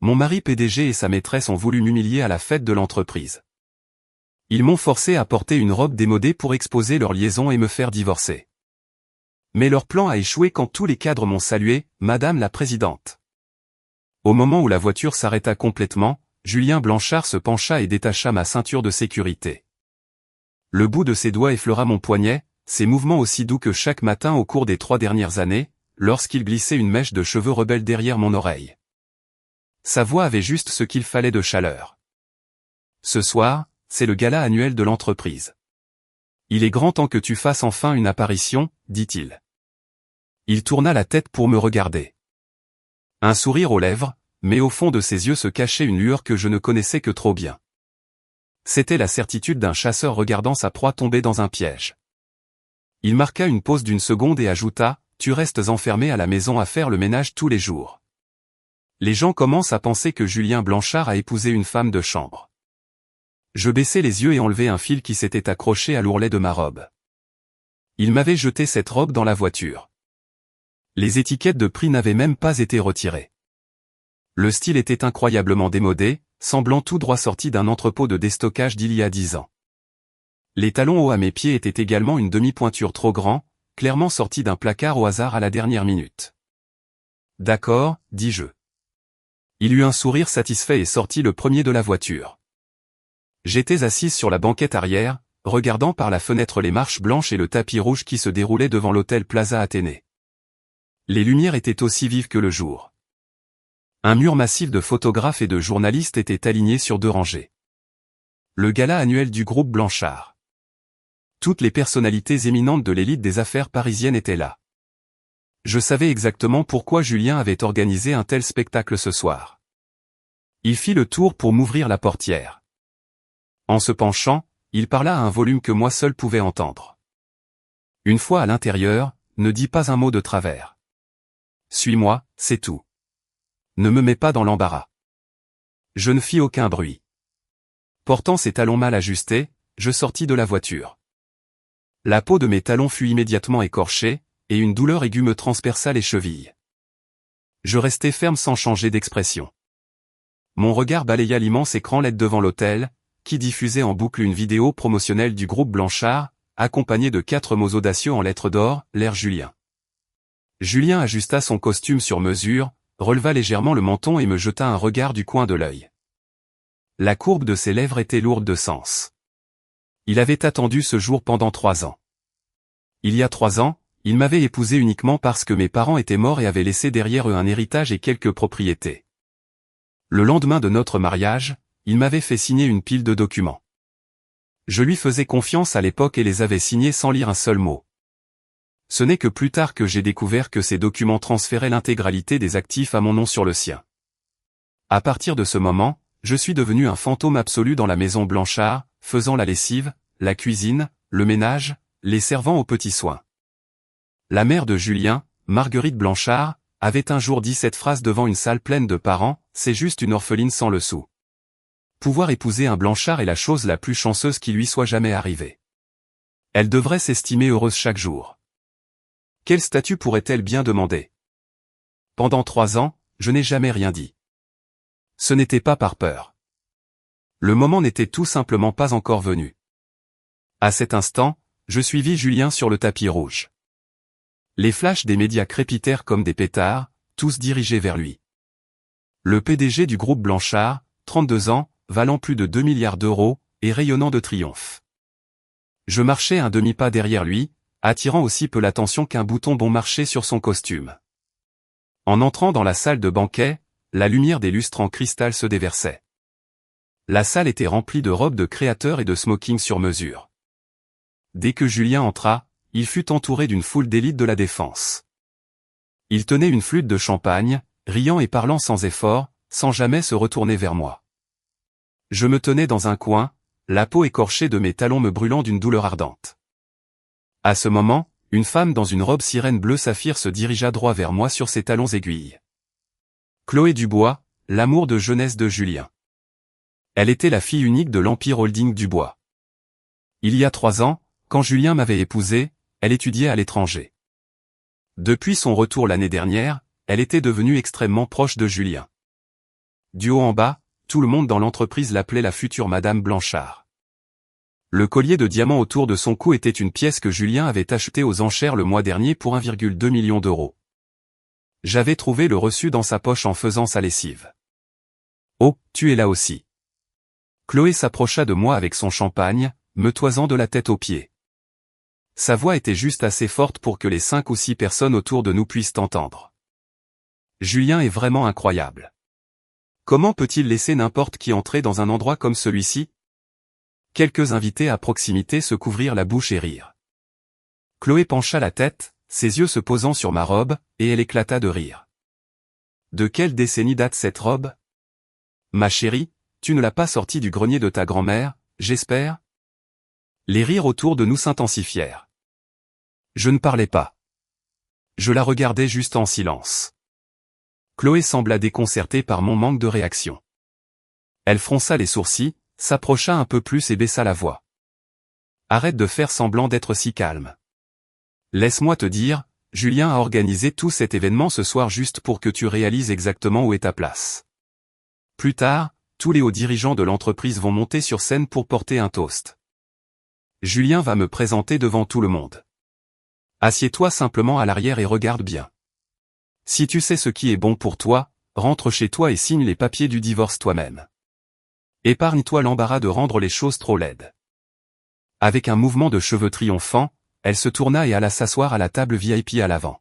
Mon mari PDG et sa maîtresse ont voulu m'humilier à la fête de l'entreprise. Ils m'ont forcé à porter une robe démodée pour exposer leur liaison et me faire divorcer. Mais leur plan a échoué quand tous les cadres m'ont salué, Madame la Présidente. Au moment où la voiture s'arrêta complètement, Julien Blanchard se pencha et détacha ma ceinture de sécurité. Le bout de ses doigts effleura mon poignet, ses mouvements aussi doux que chaque matin au cours des 3 dernières années, lorsqu'il glissait une mèche de cheveux rebelles derrière mon oreille. Sa voix avait juste ce qu'il fallait de chaleur. Ce soir, c'est le gala annuel de l'entreprise. Il est grand temps que tu fasses enfin une apparition, dit-il. Il tourna la tête pour me regarder. Un sourire aux lèvres, mais au fond de ses yeux se cachait une lueur que je ne connaissais que trop bien. C'était la certitude d'un chasseur regardant sa proie tomber dans un piège. Il marqua une pause d'1 seconde et ajouta, « Tu restes enfermé à la maison à faire le ménage tous les jours. Les gens commencent à penser que Julien Blanchard a épousé une femme de chambre. » Je baissai les yeux et enlevai un fil qui s'était accroché à l'ourlet de ma robe. Il m'avait jeté cette robe dans la voiture. Les étiquettes de prix n'avaient même pas été retirées. Le style était incroyablement démodé, semblant tout droit sorti d'un entrepôt de déstockage d'il y a 10 ans. Les talons hauts à mes pieds étaient également une demi-pointure trop grand, clairement sortis d'un placard au hasard à la dernière minute. « D'accord, » dis-je. Il eut un sourire satisfait et sortit le premier de la voiture. J'étais assise sur la banquette arrière, regardant par la fenêtre les marches blanches et le tapis rouge qui se déroulait devant l'hôtel Plaza Athénée. Les lumières étaient aussi vives que le jour. Un mur massif de photographes et de journalistes était aligné sur 2 rangées. Le gala annuel du groupe Blanchard. Toutes les personnalités éminentes de l'élite des affaires parisiennes étaient là. Je savais exactement pourquoi Julien avait organisé un tel spectacle ce soir. Il fit le tour pour m'ouvrir la portière. En se penchant, il parla à un volume que moi seul pouvais entendre. Une fois à l'intérieur, ne dis pas un mot de travers. Suis-moi, c'est tout. Ne me mets pas dans l'embarras. Je ne fis aucun bruit. Portant ses talons mal ajustés, je sortis de la voiture. La peau de mes talons fut immédiatement écorchée, et une douleur aiguë me transperça les chevilles. Je restai ferme sans changer d'expression. Mon regard balaya l'immense écran LED devant l'hôtel, qui diffusait en boucle une vidéo promotionnelle du groupe Blanchard, accompagnée de 4 mots audacieux en lettres d'or, l'ère Julien. Julien ajusta son costume sur mesure, releva légèrement le menton et me jeta un regard du coin de l'œil. La courbe de ses lèvres était lourde de sens. Il avait attendu ce jour pendant 3 ans. Il y a 3 ans, il m'avait épousé uniquement parce que mes parents étaient morts et avaient laissé derrière eux un héritage et quelques propriétés. Le lendemain de notre mariage, il m'avait fait signer une pile de documents. Je lui faisais confiance à l'époque et les avais signés sans lire un seul mot. Ce n'est que plus tard que j'ai découvert que ces documents transféraient l'intégralité des actifs à mon nom sur le sien. À partir de ce moment, je suis devenu un fantôme absolu dans la maison Blanchard, faisant la lessive, la cuisine, le ménage, les servant aux petits soins. La mère de Julien, Marguerite Blanchard, avait un jour dit cette phrase devant une salle pleine de parents, « C'est juste une orpheline sans le sou. » Pouvoir épouser un Blanchard est la chose la plus chanceuse qui lui soit jamais arrivée. Elle devrait s'estimer heureuse chaque jour. Quel statut pourrait-elle bien demander? Pendant 3 ans, je n'ai jamais rien dit. Ce n'était pas par peur. Le moment n'était tout simplement pas encore venu. À cet instant, je suivis Julien sur le tapis rouge. Les flashs des médias crépitèrent comme des pétards, tous dirigés vers lui. Le PDG du groupe Blanchard, 32 ans, valant plus de 2 milliards d'euros, et rayonnant de triomphe. Je marchais un demi-pas derrière lui, attirant aussi peu l'attention qu'un bouton bon marché sur son costume. En entrant dans la salle de banquet, la lumière des lustres en cristal se déversait. La salle était remplie de robes de créateurs et de smokings sur mesure. Dès que Julien entra, il fut entouré d'une foule d'élites de la défense. Il tenait une flûte de champagne, riant et parlant sans effort, sans jamais se retourner vers moi. Je me tenais dans un coin, la peau écorchée de mes talons me brûlant d'une douleur ardente. À ce moment, une femme dans une robe sirène bleu saphir se dirigea droit vers moi sur ses talons aiguilles. Chloé Dubois, l'amour de jeunesse de Julien. Elle était la fille unique de l'Empire Holding Dubois. Il y a 3 ans, quand Julien m'avait épousé, elle étudiait à l'étranger. Depuis son retour l'année dernière, elle était devenue extrêmement proche de Julien. Du haut en bas, tout le monde dans l'entreprise l'appelait la future Madame Blanchard. Le collier de diamants autour de son cou était une pièce que Julien avait achetée aux enchères le mois dernier pour 1,2 million d'euros. J'avais trouvé le reçu dans sa poche en faisant sa lessive. « Oh, tu es là aussi. » Chloé s'approcha de moi avec son champagne, me toisant de la tête aux pieds. Sa voix était juste assez forte pour que les 5 ou 6 personnes autour de nous puissent entendre. Julien est vraiment incroyable. Comment peut-il laisser n'importe qui entrer dans un endroit comme celui-ci? Quelques invités à proximité se couvrirent la bouche et rirent. Chloé pencha la tête, ses yeux se posant sur ma robe, et elle éclata de rire. De quelle décennie date cette robe? Ma chérie, tu ne l'as pas sortie du grenier de ta grand-mère, j'espère? Les rires autour de nous s'intensifièrent. Je ne parlais pas. Je la regardais juste en silence. Chloé sembla déconcertée par mon manque de réaction. Elle fronça les sourcils, s'approcha un peu plus et baissa la voix. Arrête de faire semblant d'être si calme. Laisse-moi te dire, Julien a organisé tout cet événement ce soir juste pour que tu réalises exactement où est ta place. Plus tard, tous les hauts dirigeants de l'entreprise vont monter sur scène pour porter un toast. Julien va me présenter devant tout le monde. Assieds-toi simplement à l'arrière et regarde bien. Si tu sais ce qui est bon pour toi, rentre chez toi et signe les papiers du divorce toi-même. Épargne-toi l'embarras de rendre les choses trop laides. Avec un mouvement de cheveux triomphant, elle se tourna et alla s'asseoir à la table VIP à l'avant.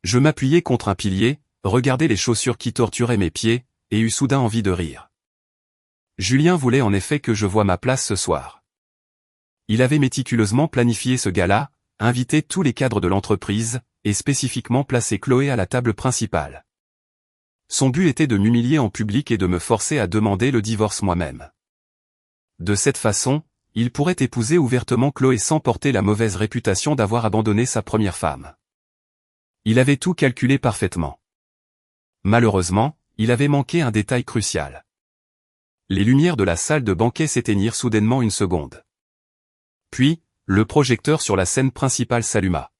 Je m'appuyai contre un pilier, regardai les chaussures qui torturaient mes pieds, et eus soudain envie de rire. Julien voulait en effet que je voie ma place ce soir. Il avait méticuleusement planifié ce gala, invité tous les cadres de l'entreprise, et spécifiquement placé Chloé à la table principale. Son but était de m'humilier en public et de me forcer à demander le divorce moi-même. De cette façon, il pourrait épouser ouvertement Chloé sans porter la mauvaise réputation d'avoir abandonné sa première femme. Il avait tout calculé parfaitement. Malheureusement, il avait manqué un détail crucial. Les lumières de la salle de banquet s'éteignirent soudainement une seconde. Puis, le projecteur sur la scène principale s'alluma.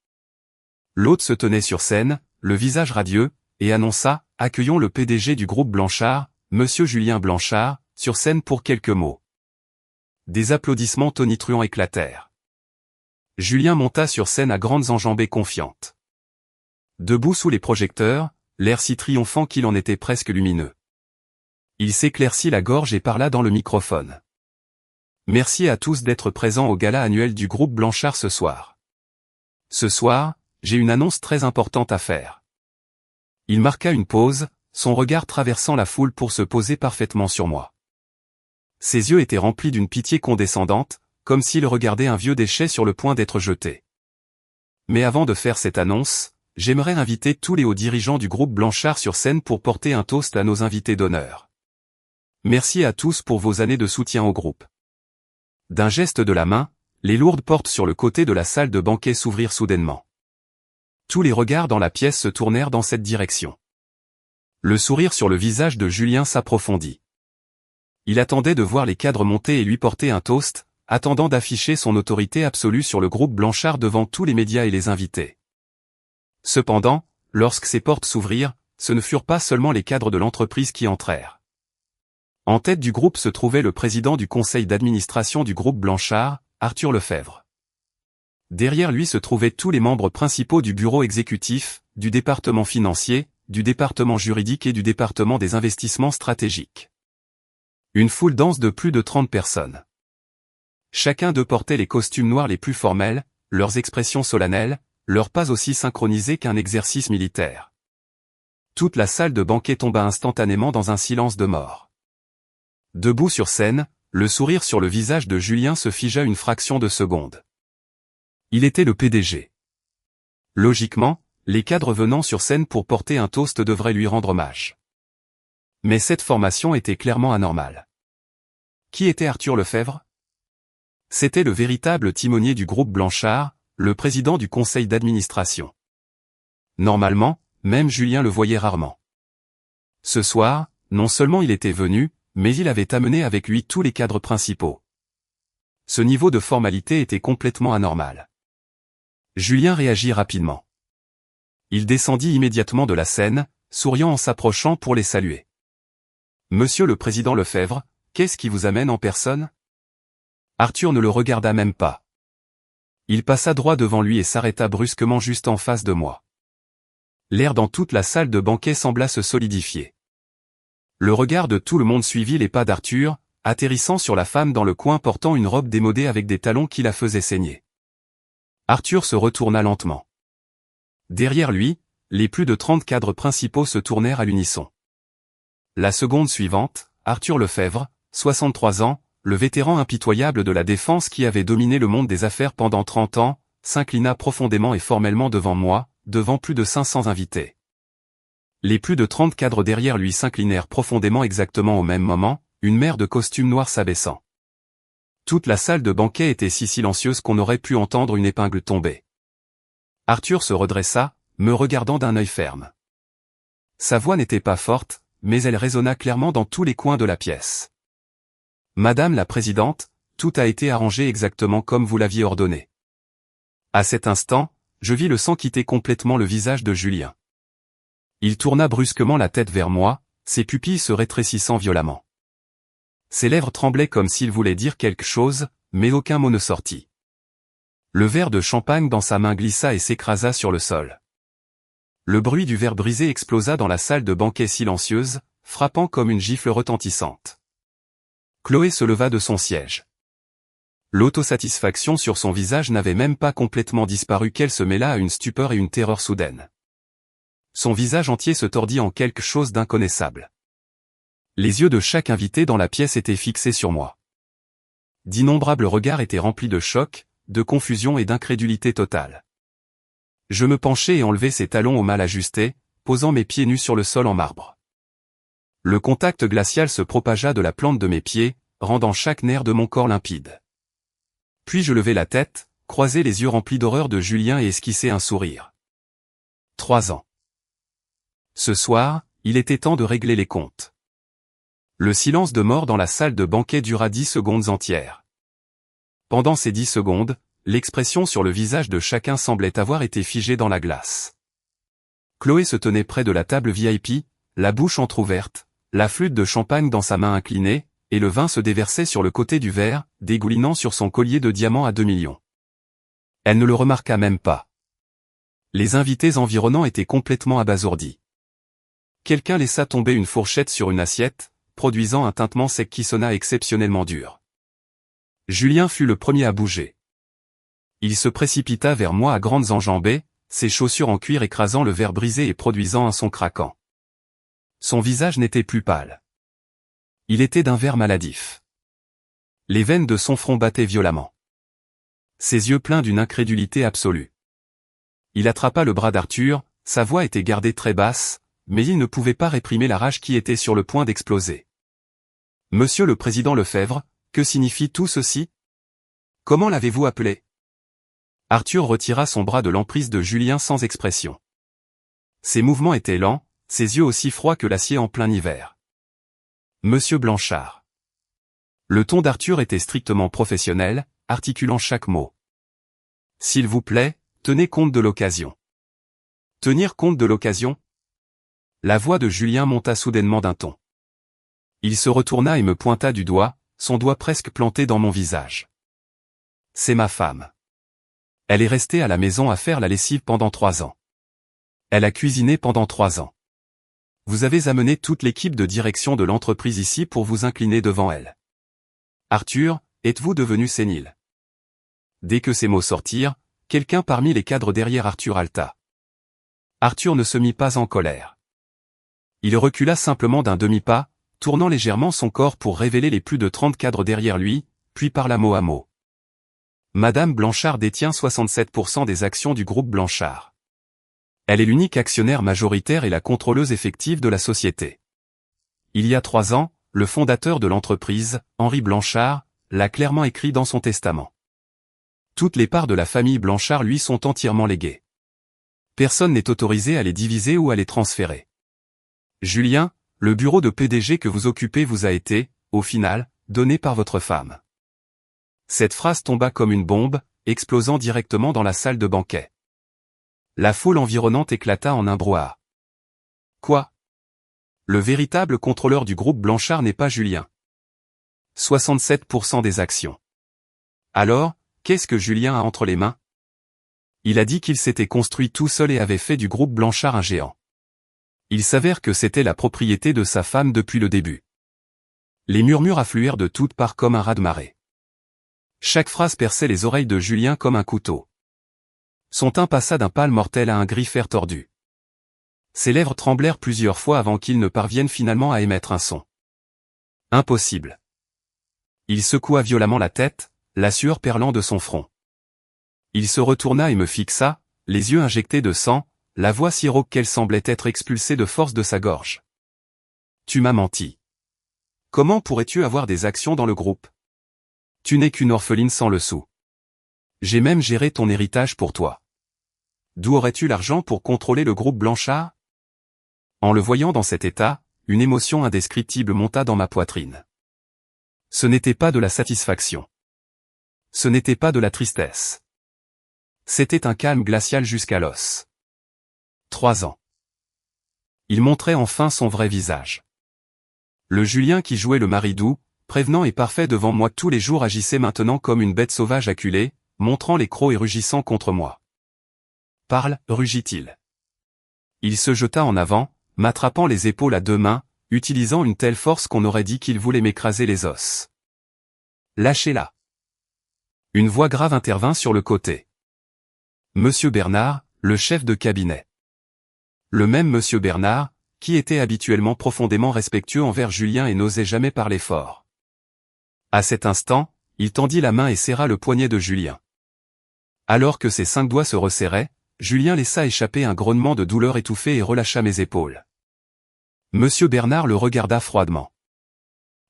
L'hôte se tenait sur scène, le visage radieux, et annonça « Accueillons le PDG du groupe Blanchard, Monsieur Julien Blanchard, sur scène pour quelques mots. » Des applaudissements tonitruants éclatèrent. Julien monta sur scène à grandes enjambées confiantes. Debout sous les projecteurs, l'air si triomphant qu'il en était presque lumineux. Il s'éclaircit la gorge et parla dans le microphone. Merci à tous d'être présents au gala annuel du groupe Blanchard ce soir. Ce soir, j'ai une annonce très importante à faire. Il marqua une pause, son regard traversant la foule pour se poser parfaitement sur moi. Ses yeux étaient remplis d'une pitié condescendante, comme s'il regardait un vieux déchet sur le point d'être jeté. Mais avant de faire cette annonce, j'aimerais inviter tous les hauts dirigeants du groupe Blanchard sur scène pour porter un toast à nos invités d'honneur. Merci à tous pour vos années de soutien au groupe. D'un geste de la main, les lourdes portes sur le côté de la salle de banquet s'ouvrirent soudainement. Tous les regards dans la pièce se tournèrent dans cette direction. Le sourire sur le visage de Julien s'approfondit. Il attendait de voir les cadres monter et lui porter un toast, attendant d'afficher son autorité absolue sur le groupe Blanchard devant tous les médias et les invités. Cependant, lorsque ces portes s'ouvrirent, ce ne furent pas seulement les cadres de l'entreprise qui entrèrent. En tête du groupe se trouvait le président du conseil d'administration du groupe Blanchard, Arthur Lefebvre. Derrière lui se trouvaient tous les membres principaux du bureau exécutif, du département financier, du département juridique et du département des investissements stratégiques. Une foule dense de plus de 30 personnes. Chacun d'eux portait les costumes noirs les plus formels, leurs expressions solennelles, leurs pas aussi synchronisés qu'un exercice militaire. Toute la salle de banquet tomba instantanément dans un silence de mort. Debout sur scène, le sourire sur le visage de Julien se figea une fraction de seconde. Il était le PDG. Logiquement, les cadres venant sur scène pour porter un toast devraient lui rendre hommage. Mais cette formation était clairement anormale. Qui était Arthur Lefebvre? C'était le véritable timonier du groupe Blanchard, le président du conseil d'administration. Normalement, même Julien le voyait rarement. Ce soir, non seulement il était venu, mais il avait amené avec lui tous les cadres principaux. Ce niveau de formalité était complètement anormal. Julien réagit rapidement. Il descendit immédiatement de la scène, souriant en s'approchant pour les saluer. Monsieur le président Lefebvre, qu'est-ce qui vous amène en personne? Arthur ne le regarda même pas. Il passa droit devant lui et s'arrêta brusquement juste en face de moi. L'air dans toute la salle de banquet sembla se solidifier. Le regard de tout le monde suivit les pas d'Arthur, atterrissant sur la femme dans le coin portant une robe démodée avec des talons qui la faisaient saigner. Arthur se retourna lentement. Derrière lui, les plus de 30 cadres principaux se tournèrent à l'unisson. La seconde suivante, Arthur Lefebvre, 63 ans, le vétéran impitoyable de la défense qui avait dominé le monde des affaires pendant 30 ans, s'inclina profondément et formellement devant moi, devant plus de 500 invités. Les plus de 30 cadres derrière lui s'inclinèrent profondément exactement au même moment, une mer de costumes noirs s'abaissant. Toute la salle de banquet était si silencieuse qu'on aurait pu entendre une épingle tomber. Arthur se redressa, me regardant d'un œil ferme. Sa voix n'était pas forte, mais elle résonna clairement dans tous les coins de la pièce. Madame la Présidente, tout a été arrangé exactement comme vous l'aviez ordonné. À cet instant, je vis le sang quitter complètement le visage de Julien. Il tourna brusquement la tête vers moi, ses pupilles se rétrécissant violemment. Ses lèvres tremblaient comme s'il voulait dire quelque chose, mais aucun mot ne sortit. Le verre de champagne dans sa main glissa et s'écrasa sur le sol. Le bruit du verre brisé explosa dans la salle de banquet silencieuse, frappant comme une gifle retentissante. Chloé se leva de son siège. L'autosatisfaction sur son visage n'avait même pas complètement disparu qu'elle se mêla à une stupeur et une terreur soudaine. Son visage entier se tordit en quelque chose d'inconnaissable. Les yeux de chaque invité dans la pièce étaient fixés sur moi. D'innombrables regards étaient remplis de choc, de confusion et d'incrédulité totale. Je me penchai et enlevai ses talons au mal ajustés, posant mes pieds nus sur le sol en marbre. Le contact glacial se propagea de la plante de mes pieds, rendant chaque nerf de mon corps limpide. Puis je levai la tête, croisai les yeux remplis d'horreur de Julien et esquissai un sourire. 3 ans. Ce soir, il était temps de régler les comptes. Le silence de mort dans la salle de banquet dura 10 secondes entières. Pendant ces 10 secondes, l'expression sur le visage de chacun semblait avoir été figée dans la glace. Chloé se tenait près de la table VIP, la bouche entr'ouverte, la flûte de champagne dans sa main inclinée, et le vin se déversait sur le côté du verre, dégoulinant sur son collier de diamants à 2 millions. Elle ne le remarqua même pas. Les invités environnants étaient complètement abasourdis. Quelqu'un laissa tomber une fourchette sur une assiette, produisant un tintement sec qui sonna exceptionnellement dur. Julien fut le premier à bouger. Il se précipita vers moi à grandes enjambées, ses chaussures en cuir écrasant le verre brisé et produisant un son craquant. Son visage n'était plus pâle. Il était d'un vert maladif. Les veines de son front battaient violemment. Ses yeux pleins d'une incrédulité absolue. Il attrapa le bras d'Arthur, sa voix était gardée très basse, mais il ne pouvait pas réprimer la rage qui était sur le point d'exploser. Monsieur le président Lefebvre, que signifie tout ceci? Comment l'avez-vous appelé? Arthur retira son bras de l'emprise de Julien sans expression. Ses mouvements étaient lents, ses yeux aussi froids que l'acier en plein hiver. Monsieur Blanchard. Le ton d'Arthur était strictement professionnel, articulant chaque mot. S'il vous plaît, tenez compte de l'occasion. Tenir compte de l'occasion? La voix de Julien monta soudainement d'un ton. Il se retourna et me pointa du doigt, son doigt presque planté dans mon visage. C'est ma femme. Elle est restée à la maison à faire la lessive pendant 3 ans. Elle a cuisiné pendant 3 ans. Vous avez amené toute l'équipe de direction de l'entreprise ici pour vous incliner devant elle. Arthur, êtes-vous devenu sénile? Dès que ces mots sortirent, quelqu'un parmi les cadres derrière Arthur halta. Arthur ne se mit pas en colère. Il recula simplement d'un demi-pas, tournant légèrement son corps pour révéler les plus de 30 cadres derrière lui, puis parla mot à mot. Madame Blanchard détient 67% des actions du groupe Blanchard. Elle est l'unique actionnaire majoritaire et la contrôleuse effective de la société. Il y a 3 ans, le fondateur de l'entreprise, Henri Blanchard, l'a clairement écrit dans son testament. Toutes les parts de la famille Blanchard lui sont entièrement léguées. Personne n'est autorisé à les diviser ou à les transférer. Julien, le bureau de PDG que vous occupez vous a été, au final, donné par votre femme. Cette phrase tomba comme une bombe, explosant directement dans la salle de banquet. La foule environnante éclata en un brouhaha. Quoi? le véritable contrôleur du groupe Blanchard n'est pas Julien. 67% des actions. Alors, qu'est-ce que Julien a entre les mains? Il a dit qu'il s'était construit tout seul et avait fait du groupe Blanchard un géant. Il s'avère que c'était la propriété de sa femme depuis le début. Les murmures affluèrent de toutes parts comme un raz-de-marée. Chaque phrase perçait les oreilles de Julien comme un couteau. Son teint passa d'un pâle mortel à un gris fer tordu. Ses lèvres tremblèrent plusieurs fois avant qu'il ne parvienne finalement à émettre un son. Impossible. Il secoua violemment la tête, la sueur perlant de son front. Il se retourna et me fixa, les yeux injectés de sang, la voix si rauque qu'elle semblait être expulsée de force de sa gorge. Tu m'as menti. Comment pourrais-tu avoir des actions dans le groupe? Tu n'es qu'une orpheline sans le sou. J'ai même géré ton héritage pour toi. D'où aurais-tu l'argent pour contrôler le groupe Blanchard? En le voyant dans cet état, une émotion indescriptible monta dans ma poitrine. Ce n'était pas de la satisfaction. Ce n'était pas de la tristesse. C'était un calme glacial jusqu'à l'os. 3 ans. Il montrait enfin son vrai visage. Le Julien qui jouait le mari doux, prévenant et parfait devant moi tous les jours agissait maintenant comme une bête sauvage acculée, montrant les crocs et rugissant contre moi. Parle, rugit-il. Il se jeta en avant, m'attrapant les épaules à 2 mains, utilisant une telle force qu'on aurait dit qu'il voulait m'écraser les os. Lâchez-la. Une voix grave intervint sur le côté. Monsieur Bernard, le chef de cabinet. Le même Monsieur Bernard, qui était habituellement profondément respectueux envers Julien et n'osait jamais parler fort. À cet instant, il tendit la main et serra le poignet de Julien. Alors que ses 5 doigts se resserraient, Julien laissa échapper un grognement de douleur étouffée et relâcha mes épaules. Monsieur Bernard le regarda froidement.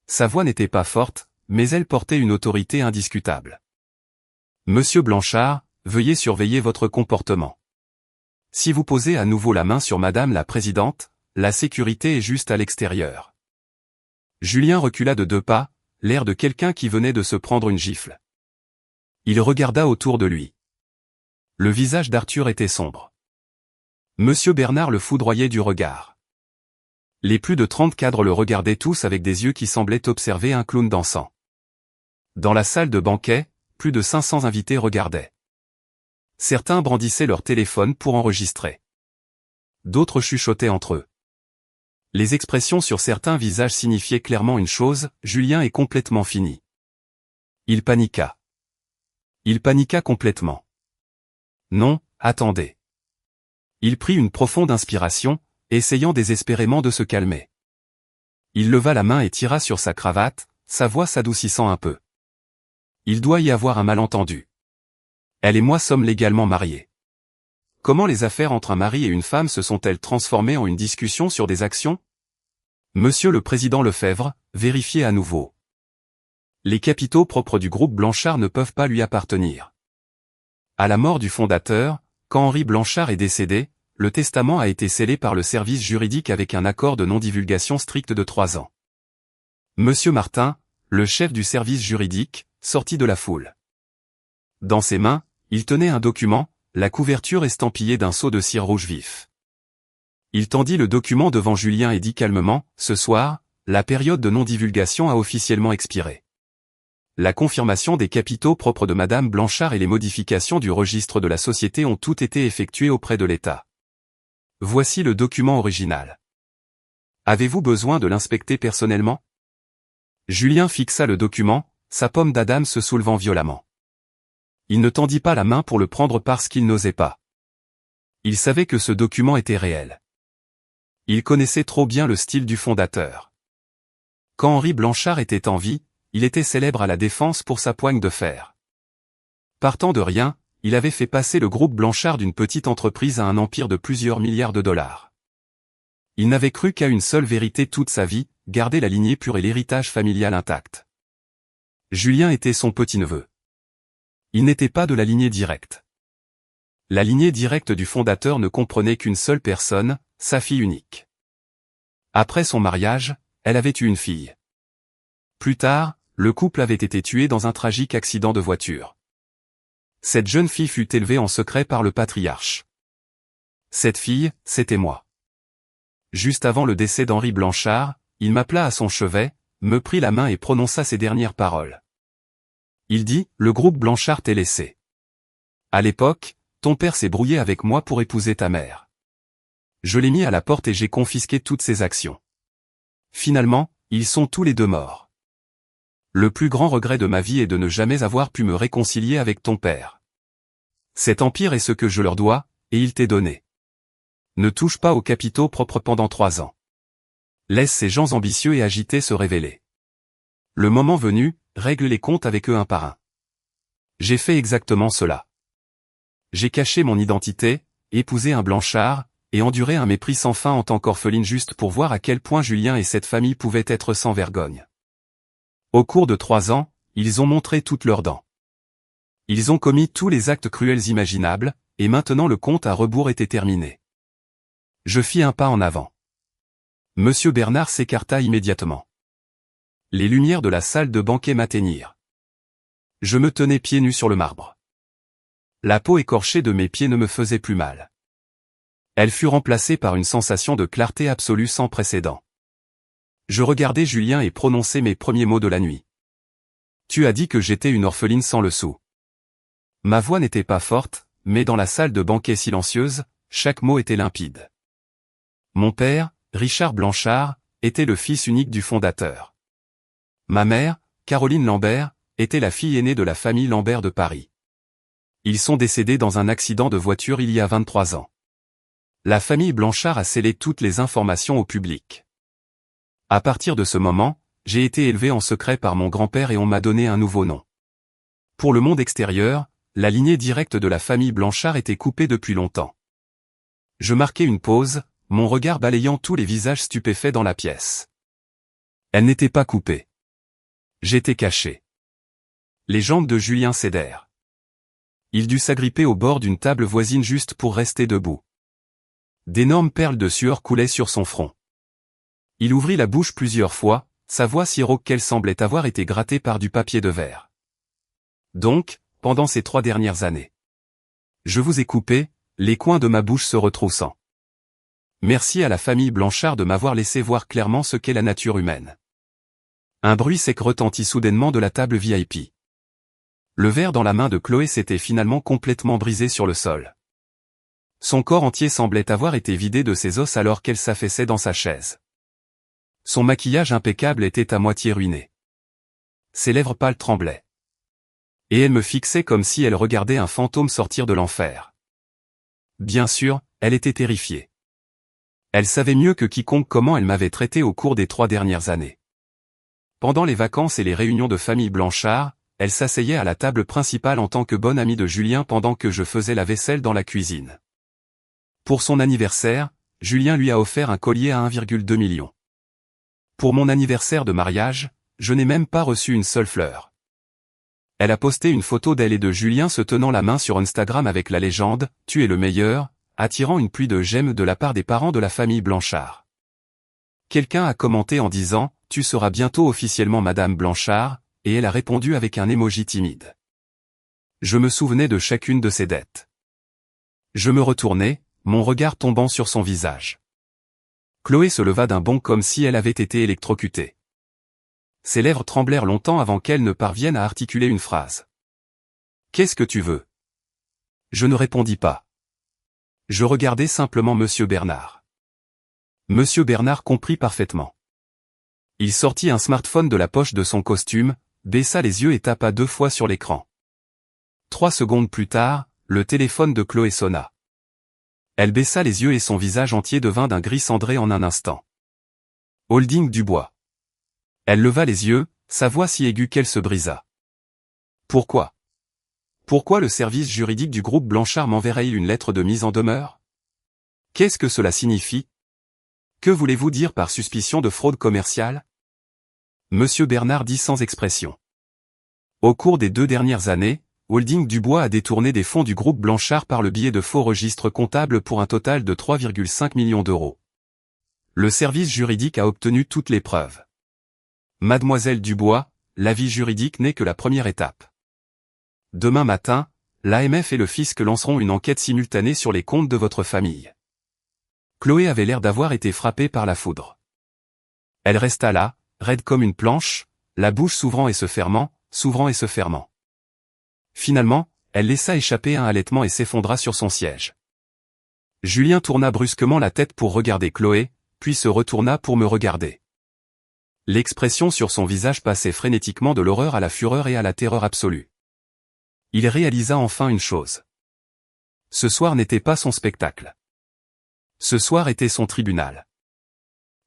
Sa voix n'était pas forte, mais elle portait une autorité indiscutable. Monsieur Blanchard, veuillez surveiller votre comportement. Si vous posez à nouveau la main sur Madame la Présidente, la sécurité est juste à l'extérieur. Julien recula de 2 pas, l'air de quelqu'un qui venait de se prendre une gifle. Il regarda autour de lui. Le visage d'Arthur était sombre. Monsieur Bernard le foudroyait du regard. Les plus de 30 cadres le regardaient tous avec des yeux qui semblaient observer un clown dansant. Dans la salle de banquet, plus de 500 invités regardaient. Certains brandissaient leur téléphone pour enregistrer. D'autres chuchotaient entre eux. Les expressions sur certains visages signifiaient clairement une chose, Julien est complètement fini. Il paniqua. Il paniqua complètement. Non, attendez. Il prit une profonde inspiration, essayant désespérément de se calmer. Il leva la main et tira sur sa cravate, sa voix s'adoucissant un peu. Il doit y avoir un malentendu. Elle et moi sommes légalement mariés. Comment les affaires entre un mari et une femme se sont-elles transformées en une discussion sur des actions? Monsieur le Président Lefebvre, vérifiez à nouveau. Les capitaux propres du groupe Blanchard ne peuvent pas lui appartenir. À la mort du fondateur, quand Henri Blanchard est décédé, le testament a été scellé par le service juridique avec un accord de non-divulgation strict de 3 ans. Monsieur Martin, le chef du service juridique, sortit de la foule. Dans ses mains, il tenait un document, la couverture estampillée d'un sceau de cire rouge vif. Il tendit le document devant Julien et dit calmement, « Ce soir, la période de non-divulgation a officiellement expiré. La confirmation des capitaux propres de Madame Blanchard et les modifications du registre de la société ont toutes été effectuées auprès de l'État. Voici le document original. Avez-vous besoin de l'inspecter personnellement ?» Julien fixa le document, sa pomme d'Adam se soulevant violemment. Il ne tendit pas la main pour le prendre parce qu'il n'osait pas. Il savait que ce document était réel. Il connaissait trop bien le style du fondateur. Quand Henri Blanchard était en vie, il était célèbre à la Défense pour sa poigne de fer. Partant de rien, il avait fait passer le groupe Blanchard d'une petite entreprise à un empire de plusieurs milliards de dollars. Il n'avait cru qu'à une seule vérité toute sa vie, garder la lignée pure et l'héritage familial intact. Julien était son petit-neveu. Il n'était pas de la lignée directe. La lignée directe du fondateur ne comprenait qu'une seule personne, sa fille unique. Après son mariage, elle avait eu une fille. Plus tard, le couple avait été tué dans un tragique accident de voiture. Cette jeune fille fut élevée en secret par le patriarche. Cette fille, c'était moi. Juste avant le décès d'Henri Blanchard, il m'appela à son chevet, me prit la main et prononça ces dernières paroles. Il dit, le groupe Blanchard t'est laissé. À l'époque, ton père s'est brouillé avec moi pour épouser ta mère. Je l'ai mis à la porte et j'ai confisqué toutes ses actions. Finalement, ils sont tous les deux morts. Le plus grand regret de ma vie est de ne jamais avoir pu me réconcilier avec ton père. Cet empire est ce que je leur dois, et il t'est donné. Ne touche pas aux capitaux propres pendant 3 ans. Laisse ces gens ambitieux et agités se révéler. Le moment venu, règle les comptes avec eux un par un. J'ai fait exactement cela. J'ai caché mon identité, épousé un Blanchard, et enduré un mépris sans fin en tant qu'orpheline juste pour voir à quel point Julien et cette famille pouvaient être sans vergogne. Au cours de 3 ans, ils ont montré toutes leurs dents. Ils ont commis tous les actes cruels imaginables, et maintenant le compte à rebours était terminé. Je fis un pas en avant. Monsieur Bernard s'écarta immédiatement. Les lumières de la salle de banquet m'atteignirent. Je me tenais pieds nus sur le marbre. La peau écorchée de mes pieds ne me faisait plus mal. Elle fut remplacée par une sensation de clarté absolue sans précédent. Je regardais Julien et prononçais mes premiers mots de la nuit. Tu as dit que j'étais une orpheline sans le sou. Ma voix n'était pas forte, mais dans la salle de banquet silencieuse, chaque mot était limpide. Mon père, Richard Blanchard, était le fils unique du fondateur. Ma mère, Caroline Lambert, était la fille aînée de la famille Lambert de Paris. Ils sont décédés dans un accident de voiture il y a 23 ans. La famille Blanchard a scellé toutes les informations au public. À partir de ce moment, j'ai été élevé en secret par mon grand-père et on m'a donné un nouveau nom. Pour le monde extérieur, la lignée directe de la famille Blanchard était coupée depuis longtemps. Je marquai une pause, mon regard balayant tous les visages stupéfaits dans la pièce. Elle n'était pas coupée. J'étais caché. Les jambes de Julien cédèrent. Il dut s'agripper au bord d'une table voisine juste pour rester debout. D'énormes perles de sueur coulaient sur son front. Il ouvrit la bouche plusieurs fois, sa voix si rauque qu'elle semblait avoir été grattée par du papier de verre. Donc, pendant ces 3 dernières années, je vous ai coupé, les coins de ma bouche se retroussant. Merci à la famille Blanchard de m'avoir laissé voir clairement ce qu'est la nature humaine. Un bruit sec retentit soudainement de la table VIP. Le verre dans la main de Chloé s'était finalement complètement brisé sur le sol. Son corps entier semblait avoir été vidé de ses os alors qu'elle s'affaissait dans sa chaise. Son maquillage impeccable était à moitié ruiné. Ses lèvres pâles tremblaient. Et elle me fixait comme si elle regardait un fantôme sortir de l'enfer. Bien sûr, elle était terrifiée. Elle savait mieux que quiconque comment elle m'avait traité au cours des 3 dernières années. Pendant les vacances et les réunions de famille Blanchard, elle s'asseyait à la table principale en tant que bonne amie de Julien pendant que je faisais la vaisselle dans la cuisine. Pour son anniversaire, Julien lui a offert un collier à 1,2 million. Pour mon anniversaire de mariage, je n'ai même pas reçu une seule fleur. Elle a posté une photo d'elle et de Julien se tenant la main sur Instagram avec la légende « Tu es le meilleur », attirant une pluie de j'aime de la part des parents de la famille Blanchard. Quelqu'un a commenté en disant « Tu seras bientôt officiellement Madame Blanchard », et elle a répondu avec un émoji timide. Je me souvenais de chacune de ses dettes. Je me retournai, mon regard tombant sur son visage. Chloé se leva d'un bond comme si elle avait été électrocutée. Ses lèvres tremblèrent longtemps avant qu'elle ne parvienne à articuler une phrase. « Qu'est-ce que tu veux ?» Je ne répondis pas. Je regardais simplement Monsieur Bernard. Monsieur Bernard comprit parfaitement. Il sortit un smartphone de la poche de son costume, baissa les yeux et tapa 2 fois sur l'écran. 3 secondes plus tard, le téléphone de Chloé sonna. Elle baissa les yeux et son visage entier devint d'un gris cendré en un instant. Holding Dubois. Elle leva les yeux, sa voix si aiguë qu'elle se brisa. Pourquoi ? Pourquoi le service juridique du groupe Blanchard m'enverrait-il une lettre de mise en demeure ? Qu'est-ce que cela signifie ? Que voulez-vous dire par suspicion de fraude commerciale ? Monsieur Bernard dit sans expression. Au cours des 2 dernières années, Holding Dubois a détourné des fonds du groupe Blanchard par le biais de faux registres comptables pour un total de 3,5 millions d'euros. Le service juridique a obtenu toutes les preuves. Mademoiselle Dubois, l'avis juridique n'est que la première étape. Demain matin, l'AMF et le fisc lanceront une enquête simultanée sur les comptes de votre famille. Chloé avait l'air d'avoir été frappée par la foudre. Elle resta là, raide comme une planche, la bouche s'ouvrant et se fermant, s'ouvrant et se fermant. Finalement, elle laissa échapper un halètement et s'effondra sur son siège. Julien tourna brusquement la tête pour regarder Chloé, puis se retourna pour me regarder. L'expression sur son visage passait frénétiquement de l'horreur à la fureur et à la terreur absolue. Il réalisa enfin une chose. Ce soir n'était pas son spectacle. Ce soir était son tribunal.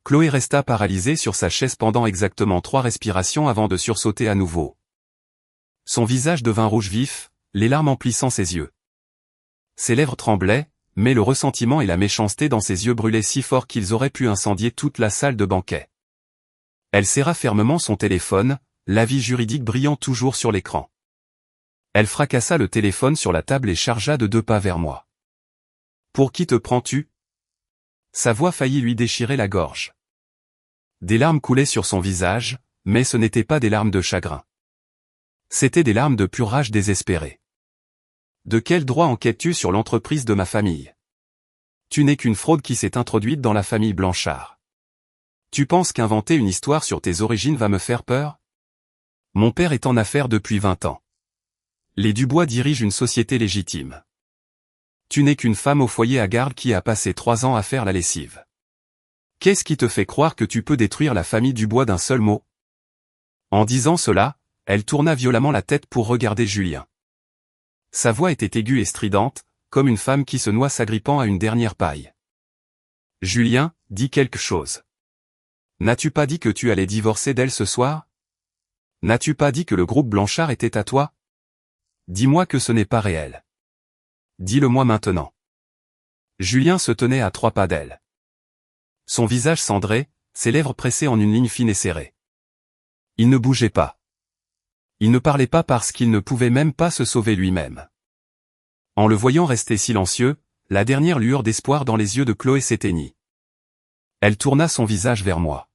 Chloé resta paralysée sur sa chaise pendant exactement 3 respirations avant de sursauter à nouveau. Son visage devint rouge vif, les larmes emplissant ses yeux. Ses lèvres tremblaient, mais le ressentiment et la méchanceté dans ses yeux brûlaient si fort qu'ils auraient pu incendier toute la salle de banquet. Elle serra fermement son téléphone, l'avis juridique brillant toujours sur l'écran. Elle fracassa le téléphone sur la table et chargea de 2 pas vers moi. « Pour qui te prends-tu » Sa voix faillit lui déchirer la gorge. Des larmes coulaient sur son visage, mais ce n'étaient pas des larmes de chagrin. C'étaient des larmes de pure rage désespérée. De quel droit enquêtes-tu sur l'entreprise de ma famille? Tu n'es qu'une fraude qui s'est introduite dans la famille Blanchard. Tu penses qu'inventer une histoire sur tes origines va me faire peur? Mon père est en affaires depuis 20 ans. Les Dubois dirigent une société légitime. Tu n'es qu'une femme au foyer à garde qui a passé 3 ans à faire la lessive. Qu'est-ce qui te fait croire que tu peux détruire la famille Dubois d'un seul mot? En disant cela, elle tourna violemment la tête pour regarder Julien. Sa voix était aiguë et stridente, comme une femme qui se noie s'agrippant à une dernière paille. Julien, dis quelque chose. N'as-tu pas dit que tu allais divorcer d'elle ce soir? N'as-tu pas dit que le groupe Blanchard était à toi? Dis-moi que ce n'est pas réel. Dis-le-moi maintenant. Julien se tenait à 3 pas d'elle. Son visage cendré, ses lèvres pressées en une ligne fine et serrée. Il ne bougeait pas. Il ne parlait pas parce qu'il ne pouvait même pas se sauver lui-même. En le voyant rester silencieux, la dernière lueur d'espoir dans les yeux de Chloé s'éteignit. Elle tourna son visage vers moi.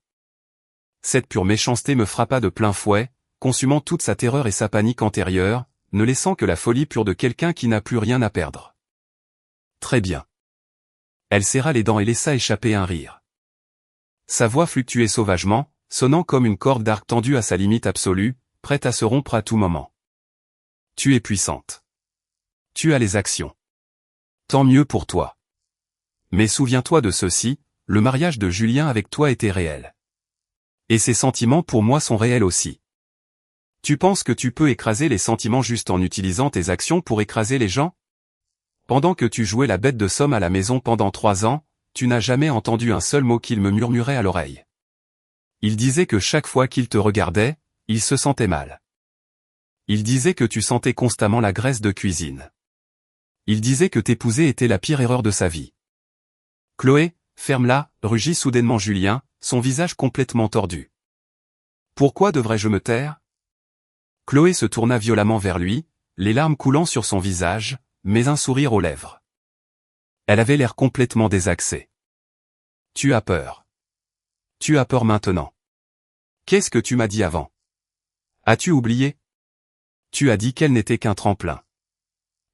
Cette pure méchanceté me frappa de plein fouet, consumant toute sa terreur et sa panique antérieure, ne laissant que la folie pure de quelqu'un qui n'a plus rien à perdre. Très bien. Elle serra les dents et laissa échapper un rire. Sa voix fluctuait sauvagement, sonnant comme une corde d'arc tendue à sa limite absolue, prête à se rompre à tout moment. Tu es puissante. Tu as les actions. Tant mieux pour toi. Mais souviens-toi de ceci, le mariage de Julien avec toi était réel. Et ses sentiments pour moi sont réels aussi. Tu penses que tu peux écraser les sentiments juste en utilisant tes actions pour écraser les gens? Pendant que tu jouais la bête de somme à la maison pendant 3 ans, tu n'as jamais entendu un seul mot qu'il me murmurait à l'oreille. Il disait que chaque fois qu'il te regardait, il se sentait mal. Il disait que tu sentais constamment la graisse de cuisine. Il disait que t'épouser était la pire erreur de sa vie. Chloé, ferme-la, rugit soudainement Julien, son visage complètement tordu. Pourquoi devrais-je me taire? Chloé se tourna violemment vers lui, les larmes coulant sur son visage, mais un sourire aux lèvres. Elle avait l'air complètement désaxée. Tu as peur. Tu as peur maintenant. Qu'est-ce que tu m'as dit avant? As-tu oublié? Tu as dit qu'elle n'était qu'un tremplin.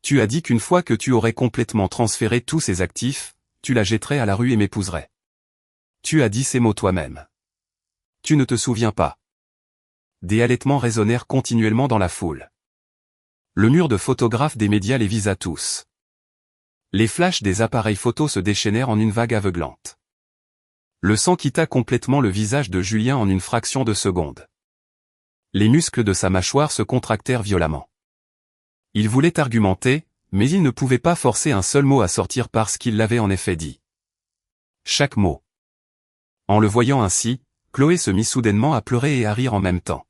Tu as dit qu'une fois que tu aurais complètement transféré tous ses actifs, tu la jetterais à la rue et m'épouserais. Tu as dit ces mots toi-même. Tu ne te souviens pas. Des halètements résonnèrent continuellement dans la foule. Le mur de photographes des médias les visa tous. Les flashs des appareils photo se déchaînèrent en une vague aveuglante. Le sang quitta complètement le visage de Julien en une fraction de seconde. Les muscles de sa mâchoire se contractèrent violemment. Il voulait argumenter, mais il ne pouvait pas forcer un seul mot à sortir parce qu'il l'avait en effet dit. Chaque mot. En le voyant ainsi, Chloé se mit soudainement à pleurer et à rire en même temps.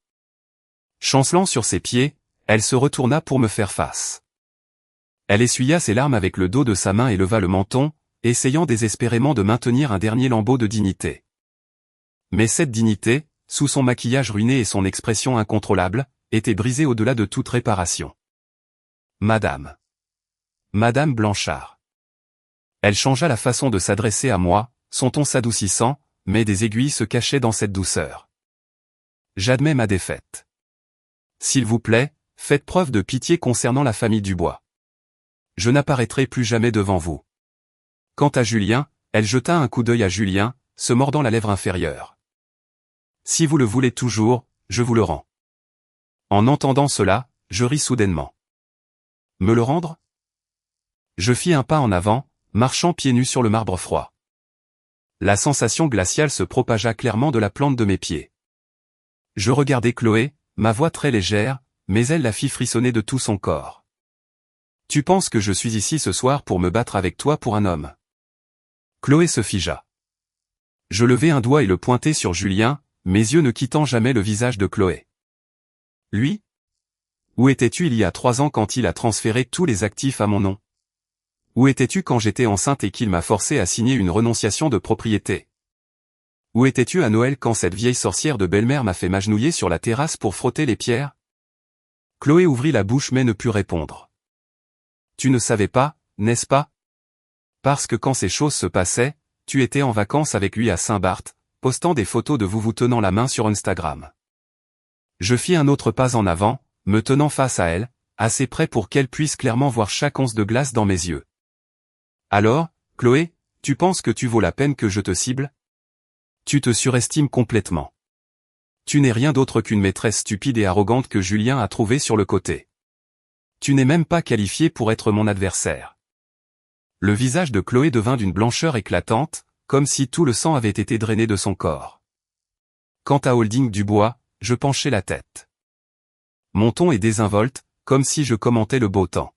Chancelant sur ses pieds, elle se retourna pour me faire face. Elle essuya ses larmes avec le dos de sa main et leva le menton, essayant désespérément de maintenir un dernier lambeau de dignité. Mais cette dignité, sous son maquillage ruiné et son expression incontrôlable, était brisée au-delà de toute réparation. Madame. Madame Blanchard. Elle changea la façon de s'adresser à moi, son ton s'adoucissant, mais des aiguilles se cachaient dans cette douceur. J'admets ma défaite. S'il vous plaît, faites preuve de pitié concernant la famille Dubois. Je n'apparaîtrai plus jamais devant vous. Quant à Julien, Elle jeta un coup d'œil à Julien, se mordant la lèvre inférieure. Si vous le voulez toujours, je vous le rends. En entendant cela, je ris soudainement. Me le rendre? Je fis un pas en avant, marchant pieds nus sur le marbre froid. La sensation glaciale se propagea clairement de la plante de mes pieds. Je regardai Chloé, ma voix très légère, mais elle la fit frissonner de tout son corps. Tu penses que je suis ici ce soir pour me battre avec toi pour un homme? Chloé se figea. Je levai un doigt et le pointai sur Julien, mes yeux ne quittant jamais le visage de Chloé. Lui? Où étais-tu il y a 3 ans quand il a transféré tous les actifs à mon nom? Où étais-tu quand j'étais enceinte et qu'il m'a forcé à signer une renonciation de propriété? Où étais-tu à Noël quand cette vieille sorcière de belle-mère m'a fait m'agenouiller sur la terrasse pour frotter les pierres? Chloé ouvrit la bouche mais ne put répondre. Tu ne savais pas, n'est-ce pas? Parce que quand ces choses se passaient, tu étais en vacances avec lui à Saint-Barth, postant des photos de vous tenant la main sur Instagram. Je fis un autre pas en avant, me tenant face à elle, assez près pour qu'elle puisse clairement voir chaque once de glace dans mes yeux. Alors, Chloé, tu penses que tu vaux la peine que je te cible? Tu te surestimes complètement. Tu n'es rien d'autre qu'une maîtresse stupide et arrogante que Julien a trouvée sur le côté. Tu n'es même pas qualifié pour être mon adversaire. Le visage de Chloé devint d'une blancheur éclatante, comme si tout le sang avait été drainé de son corps. Quant à Holding Dubois, je penchai la tête. Mon ton est désinvolte, comme si je commentais le beau temps.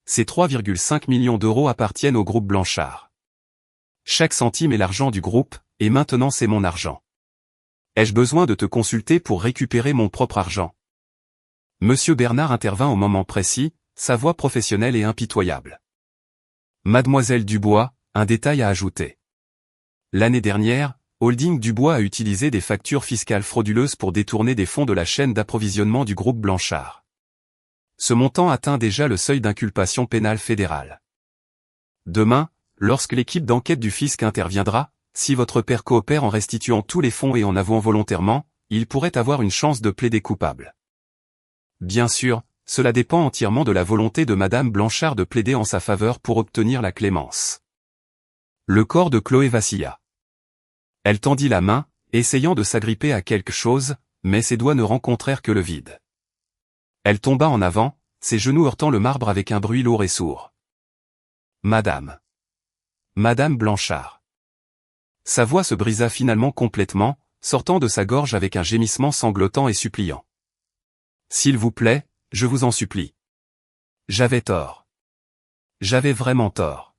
Ces 3,5 millions d'euros appartiennent au groupe Blanchard. Chaque centime est l'argent du groupe, et maintenant c'est mon argent. Ai-je besoin de te consulter pour récupérer mon propre argent? Monsieur Bernard intervint au moment précis, sa voix professionnelle et impitoyable. Mademoiselle Dubois, un détail à ajouter. L'année dernière, Holding Dubois a utilisé des factures fiscales frauduleuses pour détourner des fonds de la chaîne d'approvisionnement du groupe Blanchard. Ce montant atteint déjà le seuil d'inculpation pénale fédérale. Demain, lorsque l'équipe d'enquête du fisc interviendra, si votre père coopère en restituant tous les fonds et en avouant volontairement, il pourrait avoir une chance de plaider coupable. Bien sûr, cela dépend entièrement de la volonté de Madame Blanchard de plaider en sa faveur pour obtenir la clémence. Le corps de Chloé vacilla. Elle tendit la main, essayant de s'agripper à quelque chose, mais ses doigts ne rencontrèrent que le vide. Elle tomba en avant, ses genoux heurtant le marbre avec un bruit lourd et sourd. Madame. Madame Blanchard. Sa voix se brisa finalement complètement, sortant de sa gorge avec un gémissement sanglotant et suppliant. S'il vous plaît, je vous en supplie. J'avais tort. J'avais vraiment tort.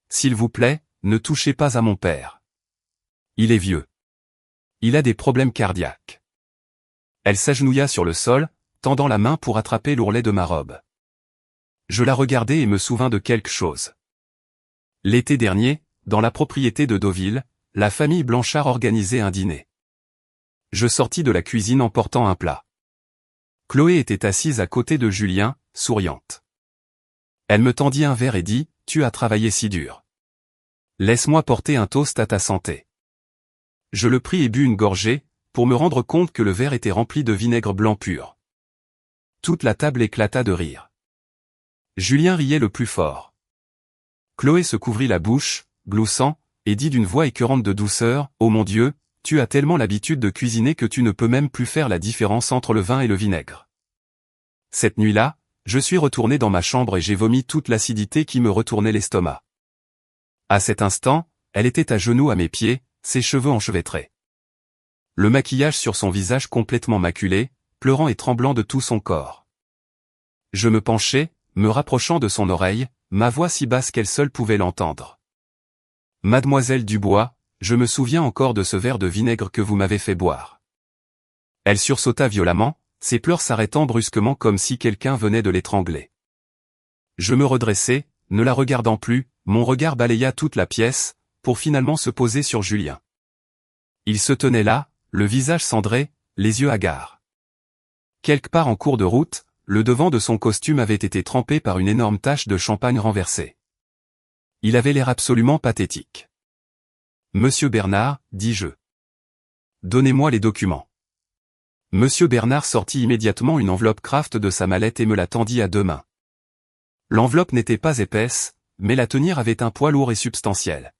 S'il vous plaît, ne touchez pas à mon père. Il est vieux. Il a des problèmes cardiaques. Elle s'agenouilla sur le sol, tendant la main pour attraper l'ourlet de ma robe. Je la regardai et me souvins de quelque chose. L'été dernier, dans la propriété de Deauville, la famille Blanchard organisait un dîner. Je sortis de la cuisine en portant un plat. Chloé était assise à côté de Julien, souriante. Elle me tendit un verre et dit, « Tu as travaillé si dur. Laisse-moi porter un toast à ta santé. » Je le pris et bus une gorgée, pour me rendre compte que le verre était rempli de vinaigre blanc pur. Toute la table éclata de rire. Julien riait le plus fort. Chloé se couvrit la bouche, gloussant, et dit d'une voix écœurante de douceur, « Oh mon Dieu, tu as tellement l'habitude de cuisiner que tu ne peux même plus faire la différence entre le vin et le vinaigre. » Cette nuit-là, je suis retourné dans ma chambre et j'ai vomi toute l'acidité qui me retournait l'estomac. À cet instant, elle était à genoux à mes pieds, ses cheveux enchevêtrés. Le maquillage sur son visage complètement maculé, pleurant et tremblant de tout son corps. Je me penchai, me rapprochant de son oreille, ma voix si basse qu'elle seule pouvait l'entendre. « Mademoiselle Dubois, je me souviens encore de ce verre de vinaigre que vous m'avez fait boire. » Elle sursauta violemment, ses pleurs s'arrêtant brusquement comme si quelqu'un venait de l'étrangler. Je me redressai, ne la regardant plus, mon regard balaya toute la pièce, pour finalement se poser sur Julien. Il se tenait là, le visage cendré, les yeux hagards. Quelque part en cours de route, le devant de son costume avait été trempé par une énorme tache de champagne renversée. Il avait l'air absolument pathétique. « Monsieur Bernard, dis-je. Donnez-moi les documents. » Monsieur Bernard sortit immédiatement une enveloppe Kraft de sa mallette et me la tendit à 2 mains. L'enveloppe n'était pas épaisse, mais la tenir avait un poids lourd et substantiel.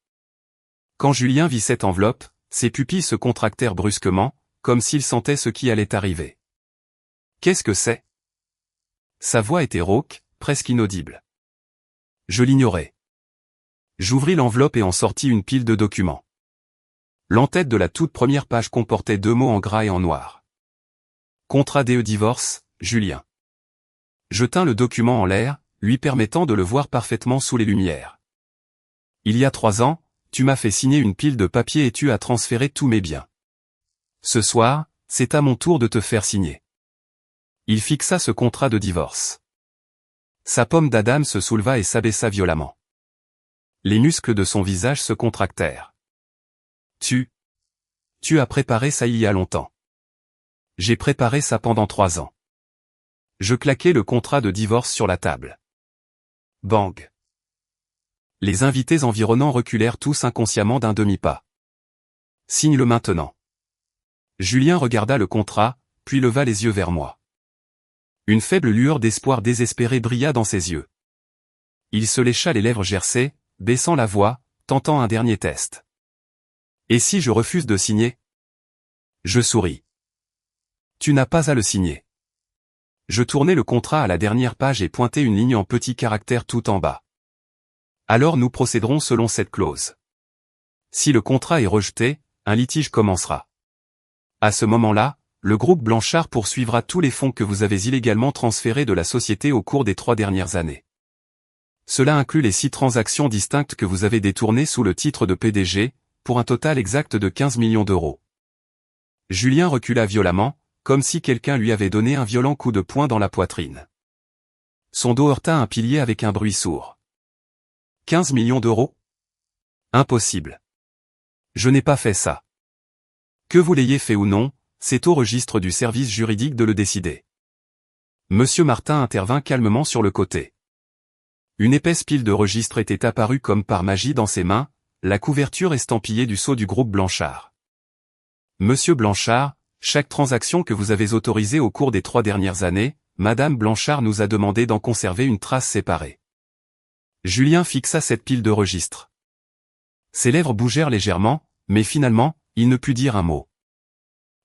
Quand Julien vit cette enveloppe, ses pupilles se contractèrent brusquement, comme s'il sentait ce qui allait arriver. Qu'est-ce que c'est? Sa voix était rauque, presque inaudible. Je l'ignorais. J'ouvris l'enveloppe et en sortis une pile de documents. L'en-tête de la toute première page comportait 2 mots en gras et en noir. Contrat DE divorce, Julien. Je tins le document en l'air, lui permettant de le voir parfaitement sous les lumières. Il y a 3 ans, tu m'as fait signer une pile de papiers et tu as transféré tous mes biens. Ce soir, c'est à mon tour de te faire signer. Il fixa ce contrat de divorce. Sa pomme d'Adam se souleva et s'abaissa violemment. Les muscles de son visage se contractèrent. Tu as préparé ça il y a longtemps. J'ai préparé ça pendant 3 ans. Je claquai le contrat de divorce sur la table. Bang. Les invités environnants reculèrent tous inconsciemment d'un demi-pas. Signe-le maintenant. Julien regarda le contrat, puis leva les yeux vers moi. Une faible lueur d'espoir désespéré brilla dans ses yeux. Il se lécha les lèvres gercées, baissant la voix, tentant un dernier test. Et si je refuse de signer? Je souris. Tu n'as pas à le signer. Je tournai le contrat à la dernière page et pointai une ligne en petits caractères tout en bas. Alors nous procéderons selon cette clause. Si le contrat est rejeté, un litige commencera. À ce moment-là, le groupe Blanchard poursuivra tous les fonds que vous avez illégalement transférés de la société au cours des 3 dernières années. Cela inclut les 6 transactions distinctes que vous avez détournées sous le titre de PDG, pour un total exact de 15 millions d'euros. Julien recula violemment, comme si quelqu'un lui avait donné un violent coup de poing dans la poitrine. Son dos heurta un pilier avec un bruit sourd. 15 millions d'euros? Impossible. Je n'ai pas fait ça. Que vous l'ayez fait ou non, c'est au registre du service juridique de le décider. Monsieur Martin intervint calmement sur le côté. Une épaisse pile de registres était apparue comme par magie dans ses mains, la couverture estampillée du sceau du groupe Blanchard. Monsieur Blanchard, chaque transaction que vous avez autorisée au cours des 3 dernières années, Madame Blanchard nous a demandé d'en conserver une trace séparée. Julien fixa cette pile de registres. Ses lèvres bougèrent légèrement, mais finalement, il ne put dire un mot.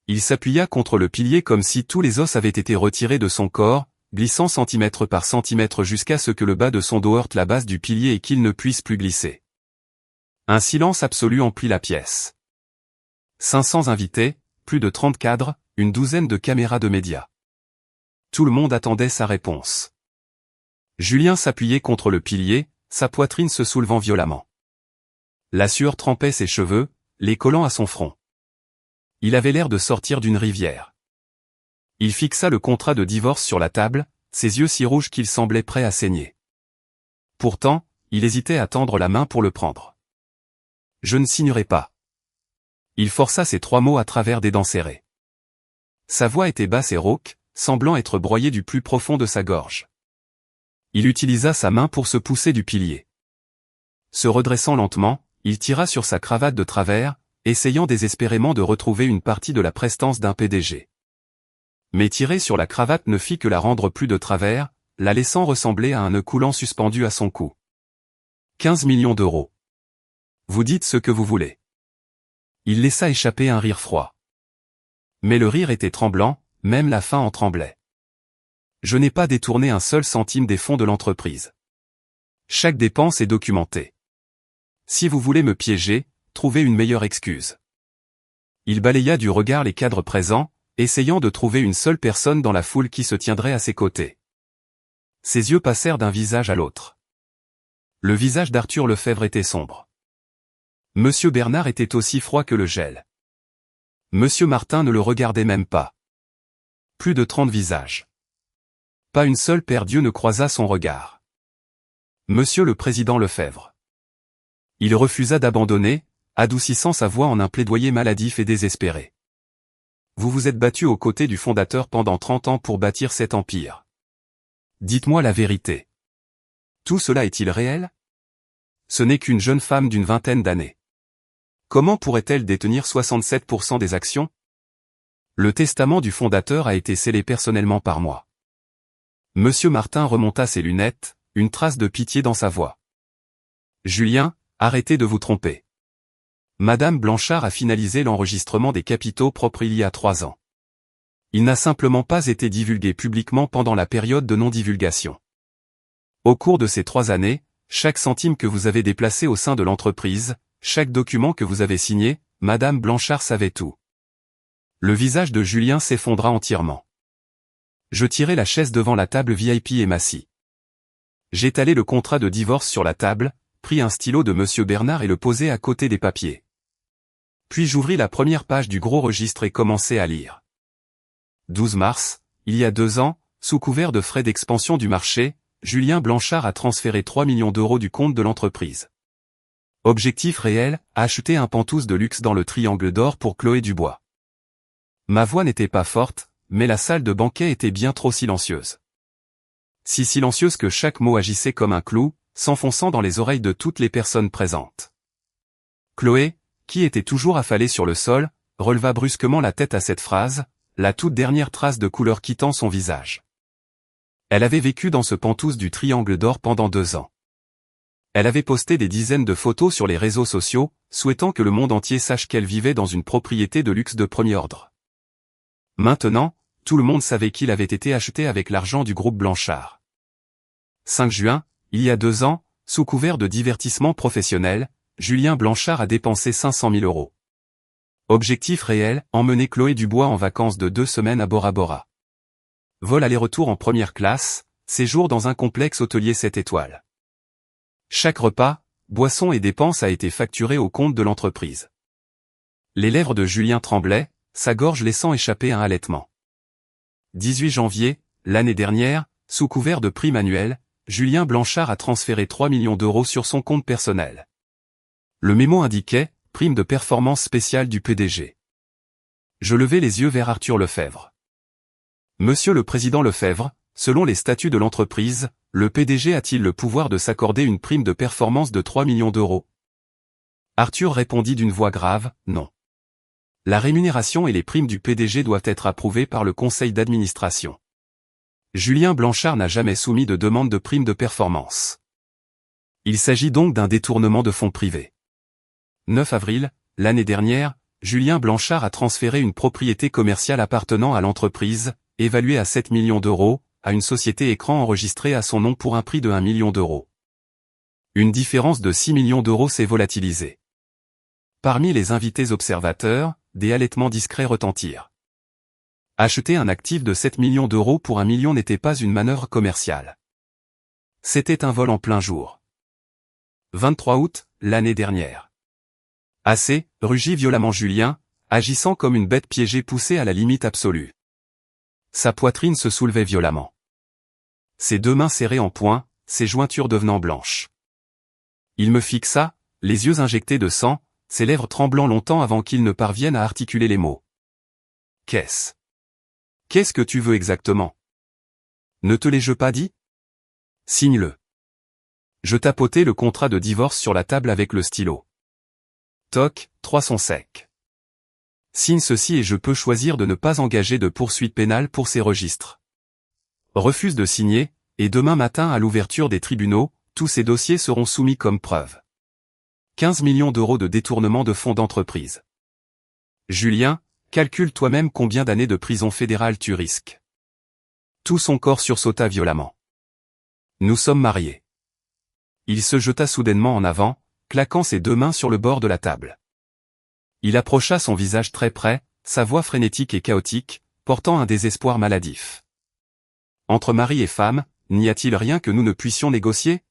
Il s'appuya contre le pilier comme si tous les os avaient été retirés de son corps, glissant centimètre par centimètre jusqu'à ce que le bas de son dos heurte la base du pilier et qu'il ne puisse plus glisser. Un silence absolu emplit la pièce. 500 invités, plus de 30 cadres, une douzaine de caméras de médias. Tout le monde attendait sa réponse. Julien s'appuyait contre le pilier, sa poitrine se soulevant violemment. La sueur trempait ses cheveux, les collant à son front. Il avait l'air de sortir d'une rivière. Il fixa le contrat de divorce sur la table, ses yeux si rouges qu'il semblait prêt à saigner. Pourtant, il hésitait à tendre la main pour le prendre. Je ne signerai pas. Il força ces 3 mots à travers des dents serrées. Sa voix était basse et rauque, semblant être broyée du plus profond de sa gorge. Il utilisa sa main pour se pousser du pilier. Se redressant lentement, il tira sur sa cravate de travers, essayant désespérément de retrouver une partie de la prestance d'un PDG. Mais tirer sur la cravate ne fit que la rendre plus de travers, la laissant ressembler à un nœud coulant suspendu à son cou. 15 millions d'euros. Vous dites ce que vous voulez. Il laissa échapper un rire froid. Mais le rire était tremblant, même la fin en tremblait. Je n'ai pas détourné un seul centime des fonds de l'entreprise. Chaque dépense est documentée. Si vous voulez me piéger, trouvez une meilleure excuse. Il balaya du regard les cadres présents, essayant de trouver une seule personne dans la foule qui se tiendrait à ses côtés. Ses yeux passèrent d'un visage à l'autre. Le visage d'Arthur Lefèvre était sombre. Monsieur Bernard était aussi froid que le gel. Monsieur Martin ne le regardait même pas. Plus de 30 visages. Pas une seule paire d'yeux ne croisa son regard. Monsieur le président Lefèvre. Il refusa d'abandonner, adoucissant sa voix en un plaidoyer maladif et désespéré. Vous vous êtes battu aux côtés du fondateur pendant 30 ans pour bâtir cet empire. Dites-moi la vérité. Tout cela est-il réel? Ce n'est qu'une jeune femme d'une vingtaine d'années. Comment pourrait-elle détenir 67% des actions? Le testament du fondateur a été scellé personnellement par moi. Monsieur Martin remonta ses lunettes, une trace de pitié dans sa voix. Julien, arrêtez de vous tromper. Madame Blanchard a finalisé l'enregistrement des capitaux propres il y a 3 ans. Il n'a simplement pas été divulgué publiquement pendant la période de non-divulgation. Au cours de ces 3 années, chaque centime que vous avez déplacé au sein de l'entreprise, chaque document que vous avez signé, Madame Blanchard savait tout. Le visage de Julien s'effondra entièrement. Je tirai la chaise devant la table VIP et m'assis. J'étalai le contrat de divorce sur la table, pris un stylo de Monsieur Bernard et le posai à côté des papiers. Puis j'ouvris la première page du gros registre et commençai à lire. 12 mars, il y a 2 ans, sous couvert de frais d'expansion du marché, Julien Blanchard a transféré 3 millions d'euros du compte de l'entreprise. Objectif réel, acheter un pantouse de luxe dans le Triangle d'Or pour Chloé Dubois. Ma voix n'était pas forte, mais la salle de banquet était bien trop silencieuse. Si silencieuse que chaque mot agissait comme un clou, s'enfonçant dans les oreilles de toutes les personnes présentes. Chloé, qui était toujours affalée sur le sol, releva brusquement la tête à cette phrase, la toute dernière trace de couleur quittant son visage. Elle avait vécu dans ce pantouse du Triangle d'Or pendant 2 ans. Elle avait posté des dizaines de photos sur les réseaux sociaux, souhaitant que le monde entier sache qu'elle vivait dans une propriété de luxe de premier ordre. Maintenant, tout le monde savait qu'il avait été acheté avec l'argent du groupe Blanchard. 5 juin, il y a 2 ans, sous couvert de divertissement professionnel, Julien Blanchard a dépensé 500 000 euros. Objectif réel, emmener Chloé Dubois en vacances de 2 semaines à Bora Bora. Vol aller-retour en première classe, séjour dans un complexe hôtelier 7 étoiles. Chaque repas, boisson et dépenses a été facturé au compte de l'entreprise. Les lèvres de Julien tremblaient, sa gorge laissant échapper un halètement. 18 janvier, l'année dernière, sous couvert de prime annuelle, Julien Blanchard a transféré 3 millions d'euros sur son compte personnel. Le mémo indiquait « Prime de performance spéciale du PDG ». Je levai les yeux vers Arthur Lefebvre. Monsieur le Président Lefebvre, selon les statuts de l'entreprise, le PDG a-t-il le pouvoir de s'accorder une prime de performance de 3 millions d'euros ? Arthur répondit d'une voix grave, non. La rémunération et les primes du PDG doivent être approuvées par le conseil d'administration. Julien Blanchard n'a jamais soumis de demande de prime de performance. Il s'agit donc d'un détournement de fonds privés. 9 avril, l'année dernière, Julien Blanchard a transféré une propriété commerciale appartenant à l'entreprise, évaluée à 7 millions d'euros, à une société écran enregistrée à son nom pour un prix de 1 million d'euros. Une différence de 6 millions d'euros s'est volatilisée. Parmi les invités observateurs, des halètements discrets retentirent. Acheter un actif de 7 millions d'euros pour 1 million n'était pas une manœuvre commerciale. C'était un vol en plein jour. 23 août, l'année dernière. Assez, rugit violemment Julien, agissant comme une bête piégée poussée à la limite absolue. Sa poitrine se soulevait violemment. Ses 2 mains serrées en poing, ses jointures devenant blanches. Il me fixa, les yeux injectés de sang, ses lèvres tremblant longtemps avant qu'il ne parvienne à articuler les mots. Qu'est-ce que tu veux exactement ? Ne te l'ai-je pas dit ? Signe-le. Je tapotai le contrat de divorce sur la table avec le stylo. Toc, 3 sons secs. Signe ceci et je peux choisir de ne pas engager de poursuite pénale pour ces registres. Refuse de signer, et demain matin à l'ouverture des tribunaux, tous ces dossiers seront soumis comme preuve. 15 millions d'euros de détournement de fonds d'entreprise. Julien, calcule toi-même combien d'années de prison fédérale tu risques. Tout son corps sursauta violemment. Nous sommes mariés. Il se jeta soudainement en avant, claquant ses 2 mains sur le bord de la table. Il approcha son visage très près, sa voix frénétique et chaotique, portant un désespoir maladif. Entre mari et femme, n'y a-t-il rien que nous ne puissions négocier ?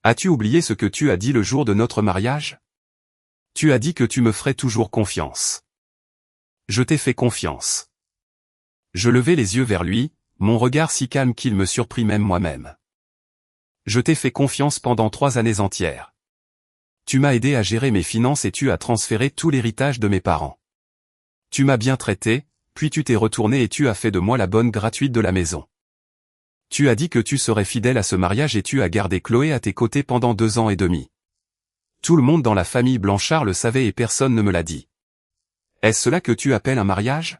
As-tu oublié ce que tu as dit le jour de notre mariage ? Tu as dit que tu me ferais toujours confiance. Je t'ai fait confiance. Je levai les yeux vers lui, mon regard si calme qu'il me surprit même moi-même. Je t'ai fait confiance pendant 3 années entières. Tu m'as aidé à gérer mes finances et tu as transféré tout l'héritage de mes parents. Tu m'as bien traité, puis tu t'es retourné et tu as fait de moi la bonne gratuite de la maison. Tu as dit que tu serais fidèle à ce mariage et tu as gardé Chloé à tes côtés pendant 2 ans et demi. Tout le monde dans la famille Blanchard le savait et personne ne me l'a dit. Est-ce cela que tu appelles un mariage ?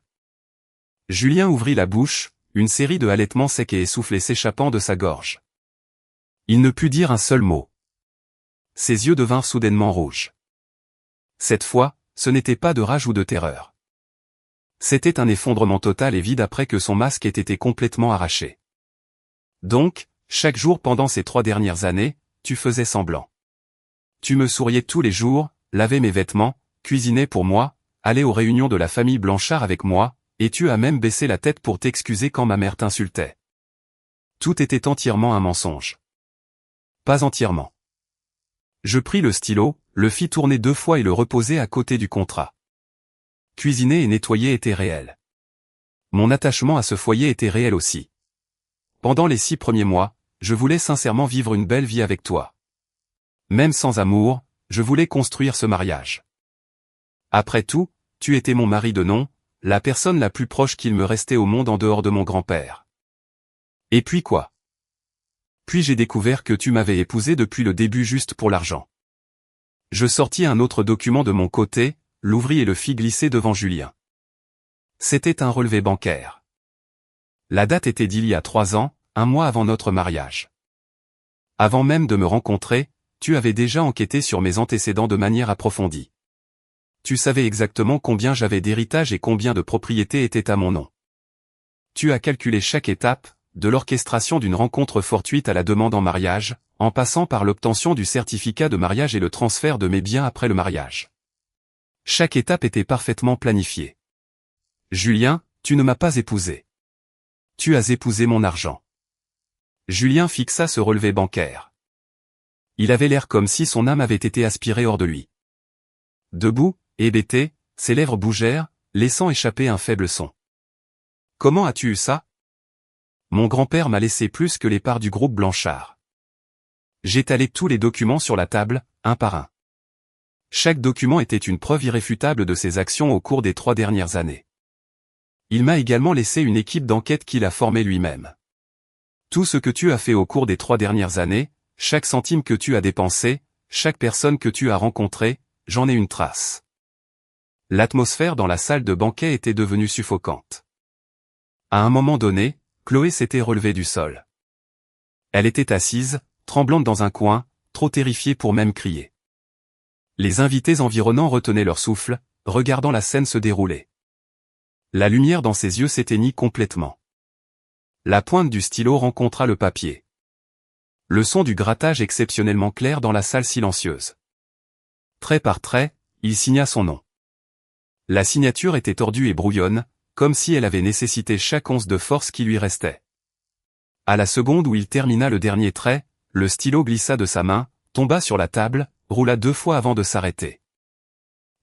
Julien ouvrit la bouche, une série de halètements secs et essoufflés s'échappant de sa gorge. Il ne put dire un seul mot. Ses yeux devinrent soudainement rouges. Cette fois, ce n'était pas de rage ou de terreur. C'était un effondrement total et vide après que son masque ait été complètement arraché. Donc, chaque jour pendant ces 3 dernières années, tu faisais semblant. Tu me souriais tous les jours, lavais mes vêtements, cuisinais pour moi, allais aux réunions de la famille Blanchard avec moi, et tu as même baissé la tête pour t'excuser quand ma mère t'insultait. Tout était entièrement un mensonge. Pas entièrement. Je pris le stylo, le fis tourner 2 fois et le reposai à côté du contrat. Cuisiner et nettoyer était réel. Mon attachement à ce foyer était réel aussi. Pendant les 6 premiers mois, je voulais sincèrement vivre une belle vie avec toi. Même sans amour, je voulais construire ce mariage. Après tout, tu étais mon mari de nom, la personne la plus proche qu'il me restait au monde en dehors de mon grand-père. Et puis quoi? Puis j'ai découvert que tu m'avais épousé depuis le début juste pour l'argent. Je sortis un autre document de mon côté, l'ouvris et le fis glisser devant Julien. C'était un relevé bancaire. La date était d'il y a 3 ans, 1 mois avant notre mariage. Avant même de me rencontrer, tu avais déjà enquêté sur mes antécédents de manière approfondie. Tu savais exactement combien j'avais d'héritage et combien de propriétés étaient à mon nom. Tu as calculé chaque étape, de l'orchestration d'une rencontre fortuite à la demande en mariage, en passant par l'obtention du certificat de mariage et le transfert de mes biens après le mariage. Chaque étape était parfaitement planifiée. Julien, tu ne m'as pas épousé. Tu as épousé mon argent. Julien fixa ce relevé bancaire. Il avait l'air comme si son âme avait été aspirée hors de lui. Debout, hébété, ses lèvres bougèrent, laissant échapper un faible son. Comment as-tu eu ça? Mon grand-père m'a laissé plus que les parts du groupe Blanchard. J'étalai tous les documents sur la table, un par un. Chaque document était une preuve irréfutable de ses actions au cours des 3 dernières années. Il m'a également laissé une équipe d'enquête qu'il a formée lui-même. Tout ce que tu as fait au cours des 3 dernières années, chaque centime que tu as dépensé, chaque personne que tu as rencontrée, j'en ai une trace. L'atmosphère dans la salle de banquet était devenue suffocante. À un moment donné, Chloé s'était relevée du sol. Elle était assise, tremblante dans un coin, trop terrifiée pour même crier. Les invités environnants retenaient leur souffle, regardant la scène se dérouler. La lumière dans ses yeux s'éteignit complètement. La pointe du stylo rencontra le papier. Le son du grattage exceptionnellement clair dans la salle silencieuse. Trait par trait, il signa son nom. La signature était tordue et brouillonne, comme si elle avait nécessité chaque once de force qui lui restait. À la seconde où il termina le dernier trait, le stylo glissa de sa main, tomba sur la table, roula 2 fois avant de s'arrêter.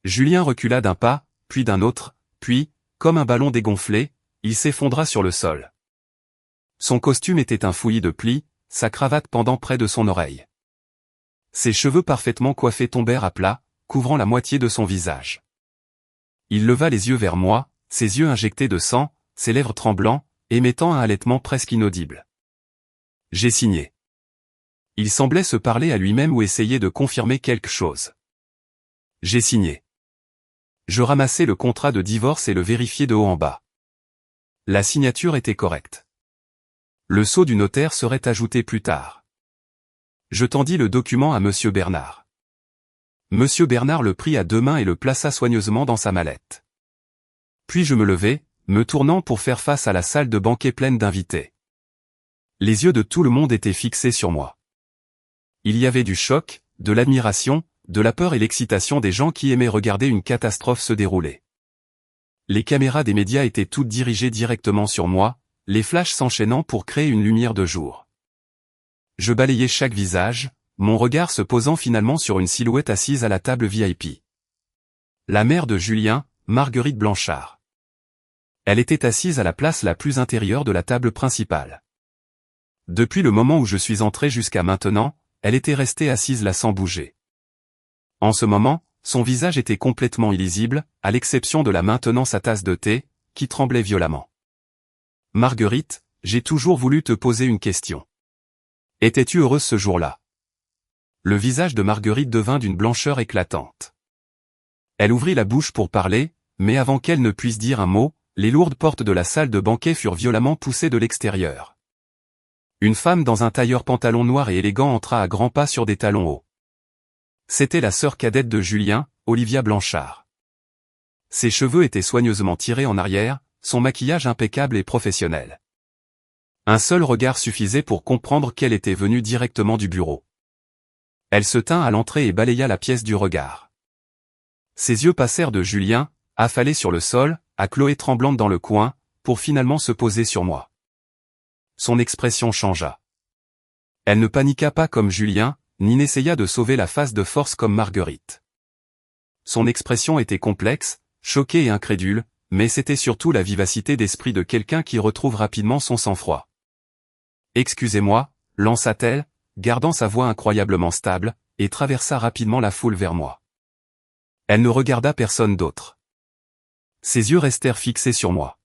Julien recula d'un pas, puis d'un autre, puis, comme un ballon dégonflé, il s'effondra sur le sol. Son costume était un fouillis de plis, sa cravate pendant près de son oreille. Ses cheveux parfaitement coiffés tombèrent à plat, couvrant la moitié de son visage. Il leva les yeux vers moi, ses yeux injectés de sang, ses lèvres tremblants, émettant un halètement presque inaudible. J'ai signé. Il semblait se parler à lui-même ou essayer de confirmer quelque chose. J'ai signé. Je ramassai le contrat de divorce et le vérifiai de haut en bas. La signature était correcte. Le sceau du notaire serait ajouté plus tard. Je tendis le document à Monsieur Bernard. Monsieur Bernard le prit à 2 mains et le plaça soigneusement dans sa mallette. Puis je me levai, me tournant pour faire face à la salle de banquet pleine d'invités. Les yeux de tout le monde étaient fixés sur moi. Il y avait du choc, de l'admiration, de la peur et l'excitation des gens qui aimaient regarder une catastrophe se dérouler. Les caméras des médias étaient toutes dirigées directement sur moi, les flashs s'enchaînant pour créer une lumière de jour. Je balayais chaque visage, mon regard se posant finalement sur une silhouette assise à la table VIP. La mère de Julien, Marguerite Blanchard. Elle était assise à la place la plus intérieure de la table principale. Depuis le moment où je suis entré jusqu'à maintenant, elle était restée assise là sans bouger. En ce moment, son visage était complètement illisible, à l'exception de la maintenant sa tasse de thé, qui tremblait violemment. Marguerite, j'ai toujours voulu te poser une question. Étais-tu heureuse ce jour-là? Le visage de Marguerite devint d'une blancheur éclatante. Elle ouvrit la bouche pour parler, mais avant qu'elle ne puisse dire un mot, les lourdes portes de la salle de banquet furent violemment poussées de l'extérieur. Une femme dans un tailleur pantalon noir et élégant entra à grands pas sur des talons hauts. C'était la sœur cadette de Julien, Olivia Blanchard. Ses cheveux étaient soigneusement tirés en arrière, son maquillage impeccable et professionnel. Un seul regard suffisait pour comprendre qu'elle était venue directement du bureau. Elle se tint à l'entrée et balaya la pièce du regard. Ses yeux passèrent de Julien, affalé sur le sol, à Chloé tremblante dans le coin, pour finalement se poser sur moi. Son expression changea. Elle ne paniqua pas comme Julien, ni n'essaya de sauver la face de force comme Marguerite. Son expression était complexe, choquée et incrédule, mais c'était surtout la vivacité d'esprit de quelqu'un qui retrouve rapidement son sang-froid. « Excusez-moi » lança-t-elle, gardant sa voix incroyablement stable, et traversa rapidement la foule vers moi. Elle ne regarda personne d'autre. Ses yeux restèrent fixés sur moi.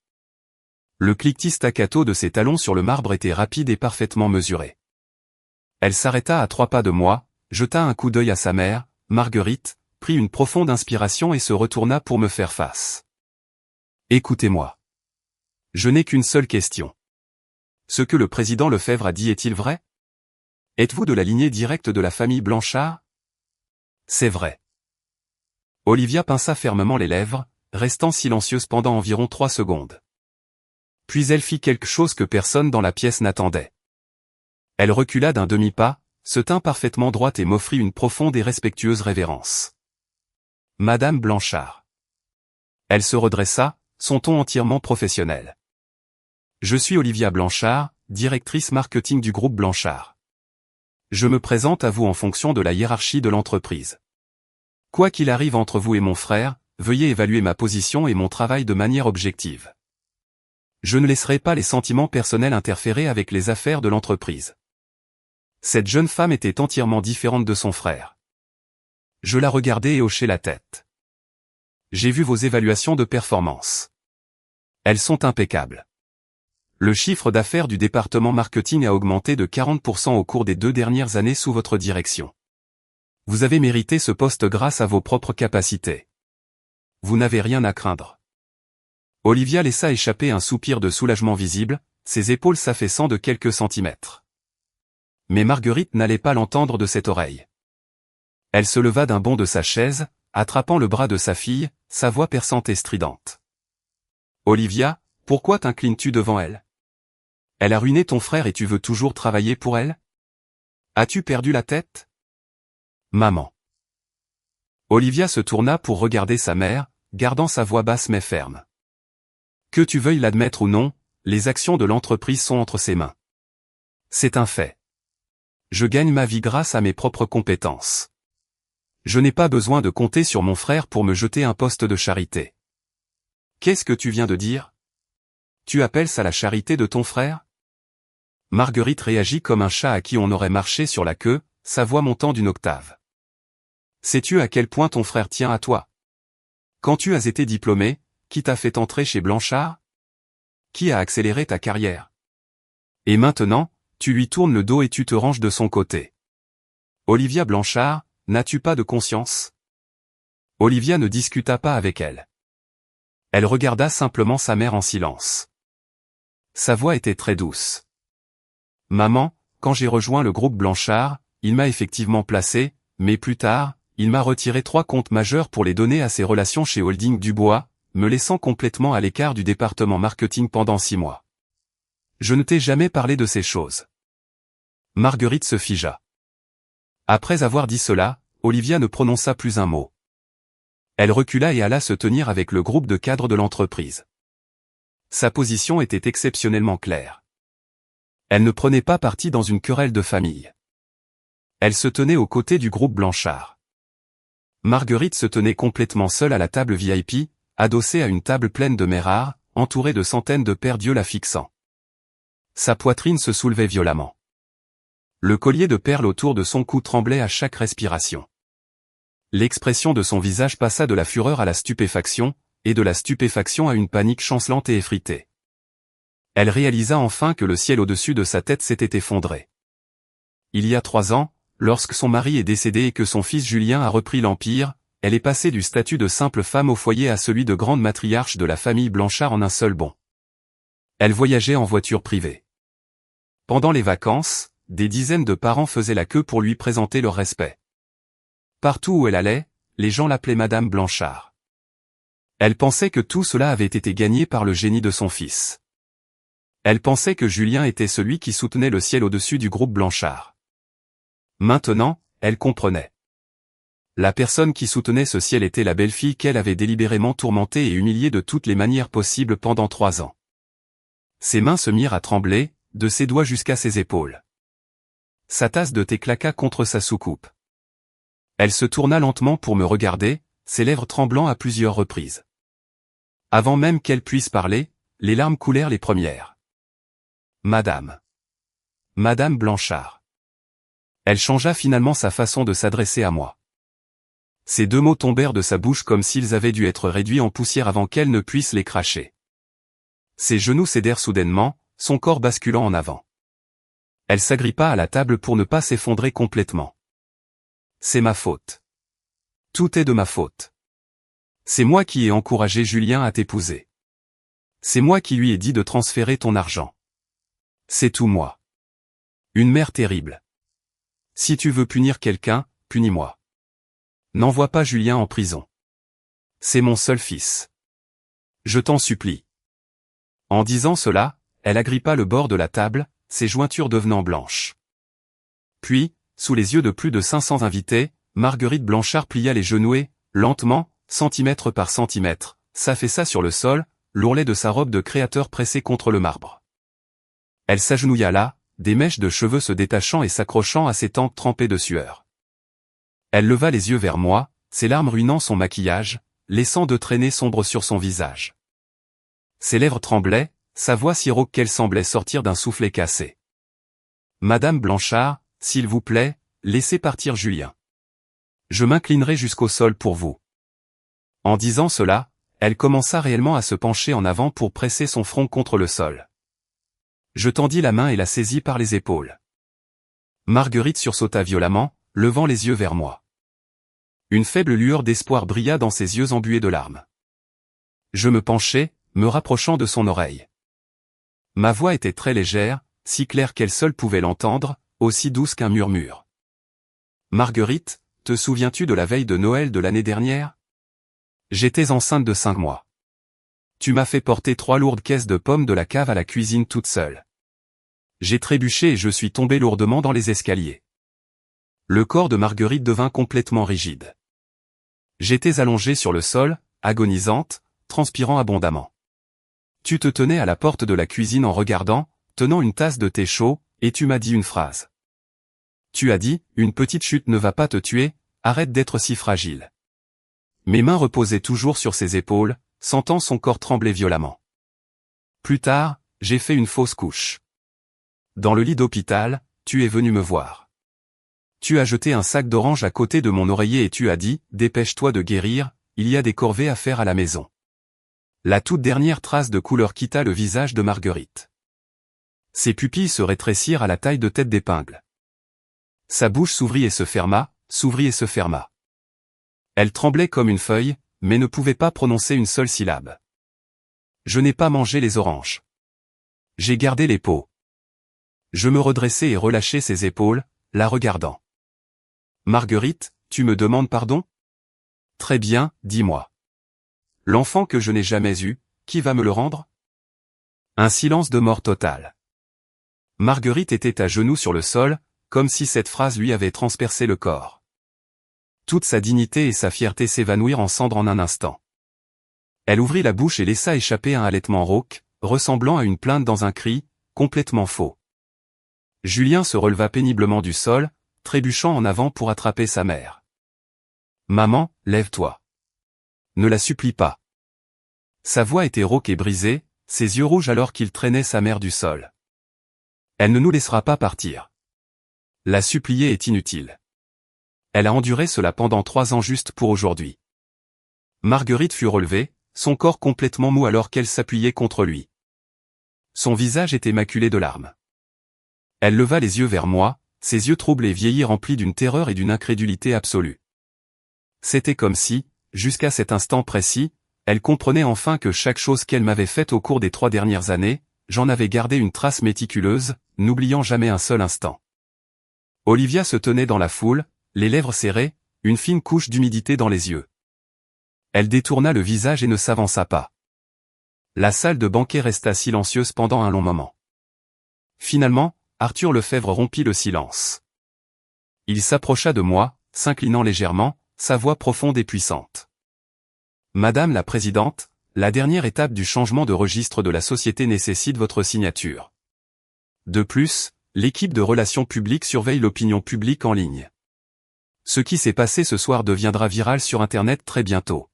Le cliquetis staccato de ses talons sur le marbre était rapide et parfaitement mesuré. Elle s'arrêta à 3 pas de moi, jeta un coup d'œil à sa mère, Marguerite, prit une profonde inspiration et se retourna pour me faire face. « Écoutez-moi. Je n'ai qu'une seule question. Ce que le président Lefebvre a dit est-il vrai? Êtes-vous de la lignée directe de la famille Blanchard? » C'est vrai. Olivia pinça fermement les lèvres, restant silencieuse pendant environ 3 secondes. Puis elle fit quelque chose que personne dans la pièce n'attendait. Elle recula d'un demi-pas, se tint parfaitement droite et m'offrit une profonde et respectueuse révérence. « Madame Blanchard. » Elle se redressa, son ton entièrement professionnel. « Je suis Olivia Blanchard, directrice marketing du groupe Blanchard. Je me présente à vous en fonction de la hiérarchie de l'entreprise. Quoi qu'il arrive entre vous et mon frère, veuillez évaluer ma position et mon travail de manière objective. Je ne laisserai pas les sentiments personnels interférer avec les affaires de l'entreprise. » Cette jeune femme était entièrement différente de son frère. Je la regardai et hochai la tête. J'ai vu vos évaluations de performance. Elles sont impeccables. Le chiffre d'affaires du département marketing a augmenté de 40% au cours des 2 dernières années sous votre direction. Vous avez mérité ce poste grâce à vos propres capacités. Vous n'avez rien à craindre. Olivia laissa échapper un soupir de soulagement visible, ses épaules s'affaissant de quelques centimètres. Mais Marguerite n'allait pas l'entendre de cette oreille. Elle se leva d'un bond de sa chaise, attrapant le bras de sa fille, sa voix perçante et stridente. « Olivia, pourquoi t'inclines-tu devant elle? Elle a ruiné ton frère et tu veux toujours travailler pour elle? As-tu perdu la tête? Maman. » Olivia se tourna pour regarder sa mère, gardant sa voix basse mais ferme. « Que tu veuilles l'admettre ou non, les actions de l'entreprise sont entre ses mains. C'est un fait. Je gagne ma vie grâce à mes propres compétences. Je n'ai pas besoin de compter sur mon frère pour me jeter un poste de charité. » Qu'est-ce que tu viens de dire? Tu appelles ça la charité de ton frère? Marguerite réagit comme un chat à qui on aurait marché sur la queue, sa voix montant d'une octave. Sais-tu à quel point ton frère tient à toi? Quand tu as été diplômé, qui t'a fait entrer chez Blanchard? Qui a accéléré ta carrière? Et maintenant, tu lui tournes le dos et tu te ranges de son côté. Olivia Blanchard, n'as-tu pas de conscience? Olivia ne discuta pas avec elle. Elle regarda simplement sa mère en silence. Sa voix était très douce. « Maman, quand j'ai rejoint le groupe Blanchard, il m'a effectivement placé, mais plus tard, il m'a retiré 3 comptes majeurs pour les donner à ses relations chez Holding Dubois, me laissant complètement à l'écart du département marketing pendant 6 mois. Je ne t'ai jamais parlé de ces choses. » Marguerite se figea. Après avoir dit cela, Olivia ne prononça plus un mot. Elle recula et alla se tenir avec le groupe de cadres de l'entreprise. Sa position était exceptionnellement claire. Elle ne prenait pas parti dans une querelle de famille. Elle se tenait aux côtés du groupe Blanchard. Marguerite se tenait complètement seule à la table VIP, adossée à une table pleine de mets rares, entourée de centaines de paires d'yeux la fixant. Sa poitrine se soulevait violemment. Le collier de perles autour de son cou tremblait à chaque respiration. L'expression de son visage passa de la fureur à la stupéfaction, et de la stupéfaction à une panique chancelante et effritée. Elle réalisa enfin que le ciel au-dessus de sa tête s'était effondré. Il y a 3 ans, lorsque son mari est décédé et que son fils Julien a repris l'Empire, elle est passée du statut de simple femme au foyer à celui de grande matriarche de la famille Blanchard en un seul bond. Elle voyageait en voiture privée. Pendant les vacances, des dizaines de parents faisaient la queue pour lui présenter leur respect. Partout où elle allait, les gens l'appelaient Madame Blanchard. Elle pensait que tout cela avait été gagné par le génie de son fils. Elle pensait que Julien était celui qui soutenait le ciel au-dessus du groupe Blanchard. Maintenant, elle comprenait. La personne qui soutenait ce ciel était la belle-fille qu'elle avait délibérément tourmentée et humiliée de toutes les manières possibles pendant 3 ans. Ses mains se mirent à trembler, de ses doigts jusqu'à ses épaules. Sa tasse de thé claqua contre sa soucoupe. Elle se tourna lentement pour me regarder, ses lèvres tremblant à plusieurs reprises. Avant même qu'elle puisse parler, les larmes coulèrent les premières. Madame. Madame Blanchard. Elle changea finalement sa façon de s'adresser à moi. Ces 2 mots tombèrent de sa bouche comme s'ils avaient dû être réduits en poussière avant qu'elle ne puisse les cracher. Ses genoux cédèrent soudainement, son corps basculant en avant. Elle s'agrippa à la table pour ne pas s'effondrer complètement. C'est ma faute. Tout est de ma faute. C'est moi qui ai encouragé Julien à t'épouser. C'est moi qui lui ai dit de transférer ton argent. C'est tout moi. Une mère terrible. Si tu veux punir quelqu'un, punis-moi. N'envoie pas Julien en prison. C'est mon seul fils. Je t'en supplie. En disant cela, elle agrippa le bord de la table, ses jointures devenant blanches. Puis, sous les yeux de plus de 500 invités, Marguerite Blanchard plia les genoux et, lentement, centimètre par centimètre, s'affaissa sur le sol, l'ourlet de sa robe de créateur pressé contre le marbre. Elle s'agenouilla là, des mèches de cheveux se détachant et s'accrochant à ses tempes trempées de sueur. Elle leva les yeux vers moi, ses larmes ruinant son maquillage, laissant 2 traînées sombres sur son visage. Ses lèvres tremblaient, sa voix si rauque qu'elle semblait sortir d'un soufflet cassé. Madame Blanchard, s'il vous plaît, laissez partir Julien. Je m'inclinerai jusqu'au sol pour vous. En disant cela, elle commença réellement à se pencher en avant pour presser son front contre le sol. Je tendis la main et la saisis par les épaules. Marguerite sursauta violemment, levant les yeux vers moi. Une faible lueur d'espoir brilla dans ses yeux embués de larmes. Je me penchai, me rapprochant de son oreille. Ma voix était très légère, si claire qu'elle seule pouvait l'entendre, aussi douce qu'un murmure. Marguerite, te souviens-tu de la veille de Noël de l'année dernière? J'étais enceinte de 5 mois. Tu m'as fait porter 3 lourdes caisses de pommes de la cave à la cuisine toute seule. J'ai trébuché et je suis tombé lourdement dans les escaliers. Le corps de Marguerite devint complètement rigide. J'étais allongée sur le sol, agonisante, transpirant abondamment. Tu te tenais à la porte de la cuisine en regardant, tenant une tasse de thé chaud, et tu m'as dit une phrase. Tu as dit, une petite chute ne va pas te tuer, arrête d'être si fragile. Mes mains reposaient toujours sur ses épaules, sentant son corps trembler violemment. Plus tard, j'ai fait une fausse couche. Dans le lit d'hôpital, tu es venu me voir. Tu as jeté un sac d'oranges à côté de mon oreiller et tu as dit, dépêche-toi de guérir, il y a des corvées à faire à la maison. La toute dernière trace de couleur quitta le visage de Marguerite. Ses pupilles se rétrécirent à la taille de tête d'épingle. Sa bouche s'ouvrit et se ferma, s'ouvrit et se ferma. Elle tremblait comme une feuille, mais ne pouvait pas prononcer une seule syllabe. Je n'ai pas mangé les oranges. J'ai gardé les peaux. Je me redressai et relâchai ses épaules, la regardant. Marguerite, tu me demandes pardon? Très bien, dis-moi. L'enfant que je n'ai jamais eu, qui va me le rendre? Un silence de mort totale. Marguerite était à genoux sur le sol, comme si cette phrase lui avait transpercé le corps. Toute sa dignité et sa fierté s'évanouirent en cendres en un instant. Elle ouvrit la bouche et laissa échapper un halètement rauque, ressemblant à une plainte dans un cri, complètement faux. Julien se releva péniblement du sol, trébuchant en avant pour attraper sa mère. Maman, lève-toi. Ne la supplie pas. Sa voix était rauque et brisée, ses yeux rouges alors qu'il traînait sa mère du sol. Elle ne nous laissera pas partir. La supplier est inutile. Elle a enduré cela pendant 3 ans juste pour aujourd'hui. Marguerite fut relevée, son corps complètement mou alors qu'elle s'appuyait contre lui. Son visage était maculé de larmes. Elle leva les yeux vers moi, ses yeux troubles et vieillis remplis d'une terreur et d'une incrédulité absolue. C'était comme si, jusqu'à cet instant précis, elle comprenait enfin que chaque chose qu'elle m'avait faite au cours des 3 dernières années, j'en avais gardé une trace méticuleuse, n'oubliant jamais un seul instant. Olivia se tenait dans la foule, les lèvres serrées, une fine couche d'humidité dans les yeux. Elle détourna le visage et ne s'avança pas. La salle de banquet resta silencieuse pendant un long moment. Finalement, Arthur Lefebvre rompit le silence. Il s'approcha de moi, s'inclinant légèrement, sa voix profonde et puissante. « Madame la Présidente, la dernière étape du changement de registre de la société nécessite votre signature. De plus, l'équipe de relations publiques surveille l'opinion publique en ligne. Ce qui s'est passé ce soir deviendra viral sur Internet très bientôt.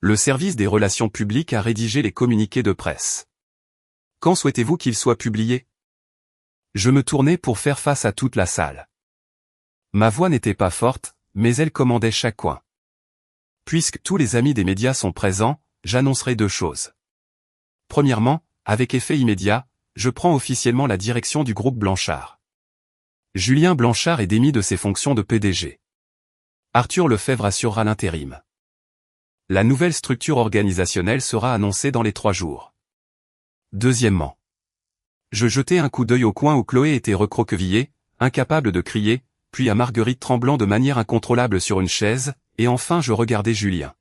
Le service des relations publiques a rédigé les communiqués de presse. Quand souhaitez-vous qu'ils soient publiés ? » Je me tournai pour faire face à toute la salle. Ma voix n'était pas forte, mais elle commandait chaque coin. Puisque tous les amis des médias sont présents, j'annoncerai 2 choses. Premièrement, avec effet immédiat, je prends officiellement la direction du groupe Blanchard. Julien Blanchard est démis de ses fonctions de PDG. Arthur Lefebvre assurera l'intérim. La nouvelle structure organisationnelle sera annoncée dans les 3 jours. Deuxièmement, je jetai un coup d'œil au coin où Chloé était recroquevillée, incapable de crier, puis à Marguerite tremblant de manière incontrôlable sur une chaise, et enfin je regardai Julien.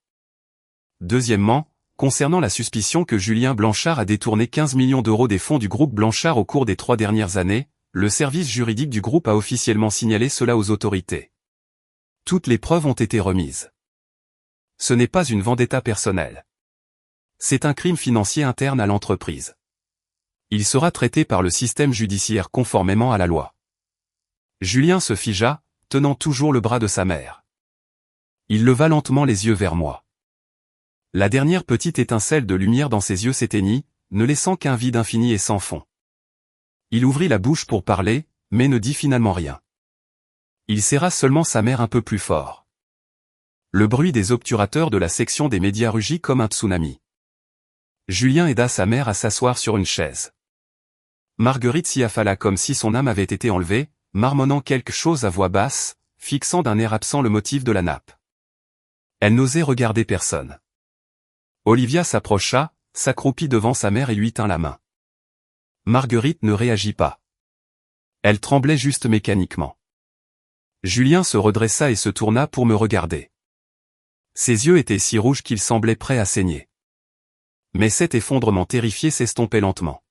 Deuxièmement, concernant la suspicion que Julien Blanchard a détourné 15 millions d'euros des fonds du groupe Blanchard au cours des 3 dernières années, le service juridique du groupe a officiellement signalé cela aux autorités. Toutes les preuves ont été remises. Ce n'est pas une vendetta personnelle. C'est un crime financier interne à l'entreprise. Il sera traité par le système judiciaire conformément à la loi. Julien se figea, tenant toujours le bras de sa mère. Il leva lentement les yeux vers moi. La dernière petite étincelle de lumière dans ses yeux s'éteignit, ne laissant qu'un vide infini et sans fond. Il ouvrit la bouche pour parler, mais ne dit finalement rien. Il serra seulement sa mère un peu plus fort. Le bruit des obturateurs de la section des médias rugit comme un tsunami. Julien aida sa mère à s'asseoir sur une chaise. Marguerite s'y affala comme si son âme avait été enlevée, marmonnant quelque chose à voix basse, fixant d'un air absent le motif de la nappe. Elle n'osait regarder personne. Olivia s'approcha, s'accroupit devant sa mère et lui tint la main. Marguerite ne réagit pas. Elle tremblait juste mécaniquement. Julien se redressa et se tourna pour me regarder. Ses yeux étaient si rouges qu'ils semblaient prêts à saigner. Mais cet effondrement terrifié s'estompait lentement.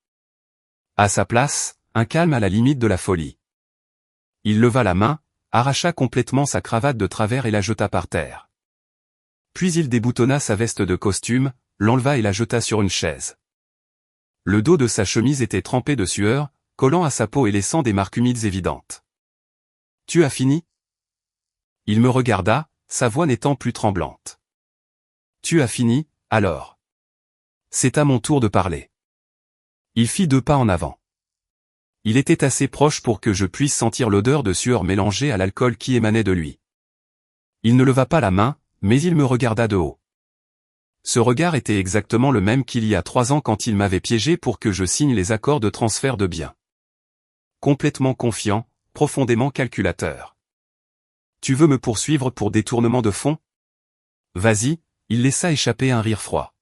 À sa place, un calme à la limite de la folie. Il leva la main, arracha complètement sa cravate de travers et la jeta par terre. Puis il déboutonna sa veste de costume, l'enleva et la jeta sur une chaise. Le dos de sa chemise était trempé de sueur, collant à sa peau et laissant des marques humides évidentes. « Tu as fini ?» Il me regarda, sa voix n'étant plus tremblante. « Tu as fini, alors. C'est à mon tour de parler. » Il fit 2 pas en avant. Il était assez proche pour que je puisse sentir l'odeur de sueur mélangée à l'alcool qui émanait de lui. Il ne leva pas la main, mais il me regarda de haut. Ce regard était exactement le même qu'il y a 3 ans quand il m'avait piégé pour que je signe les accords de transfert de biens. Complètement confiant, profondément calculateur. « Tu veux me poursuivre pour détournement de fonds ? Vas-y », il laissa échapper un rire froid.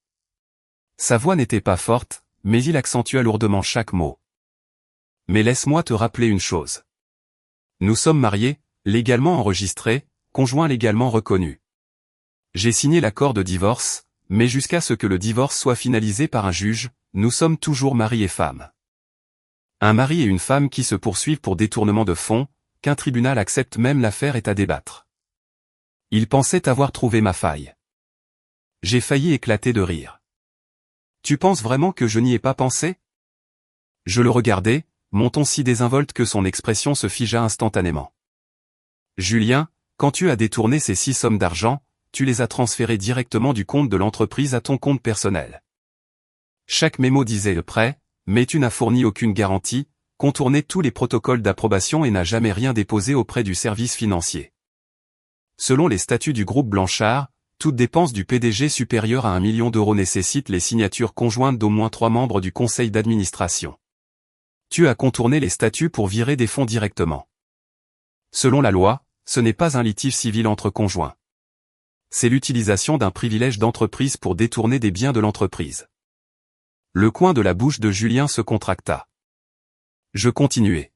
Sa voix n'était pas forte, mais il accentua lourdement chaque mot. « Mais laisse-moi te rappeler une chose. Nous sommes mariés, légalement enregistrés, conjoints légalement reconnus. J'ai signé l'accord de divorce, mais jusqu'à ce que le divorce soit finalisé par un juge, nous sommes toujours mari et femme. Un mari et une femme qui se poursuivent pour détournement de fonds, qu'un tribunal accepte même l'affaire est à débattre. » Il pensait avoir trouvé ma faille. J'ai failli éclater de rire. « Tu penses vraiment que je n'y ai pas pensé ?» Je le regardai, mon ton si désinvolte que son expression se figea instantanément. « Julien, quand tu as détourné ces 6 sommes d'argent, tu les as transférées directement du compte de l'entreprise à ton compte personnel. Chaque mémo disait le prêt, mais tu n'as fourni aucune garantie, contourné tous les protocoles d'approbation et n'as jamais rien déposé auprès du service financier. Selon les statuts du groupe Blanchard, toute dépense du PDG supérieure à 1 million d'euros nécessite les signatures conjointes d'au moins 3 membres du conseil d'administration. Tu as contourné les statuts pour virer des fonds directement. Selon la loi, ce n'est pas un litige civil entre conjoints. C'est l'utilisation d'un privilège d'entreprise pour détourner des biens de l'entreprise. » Le coin de la bouche de Julien se contracta. Je continuai.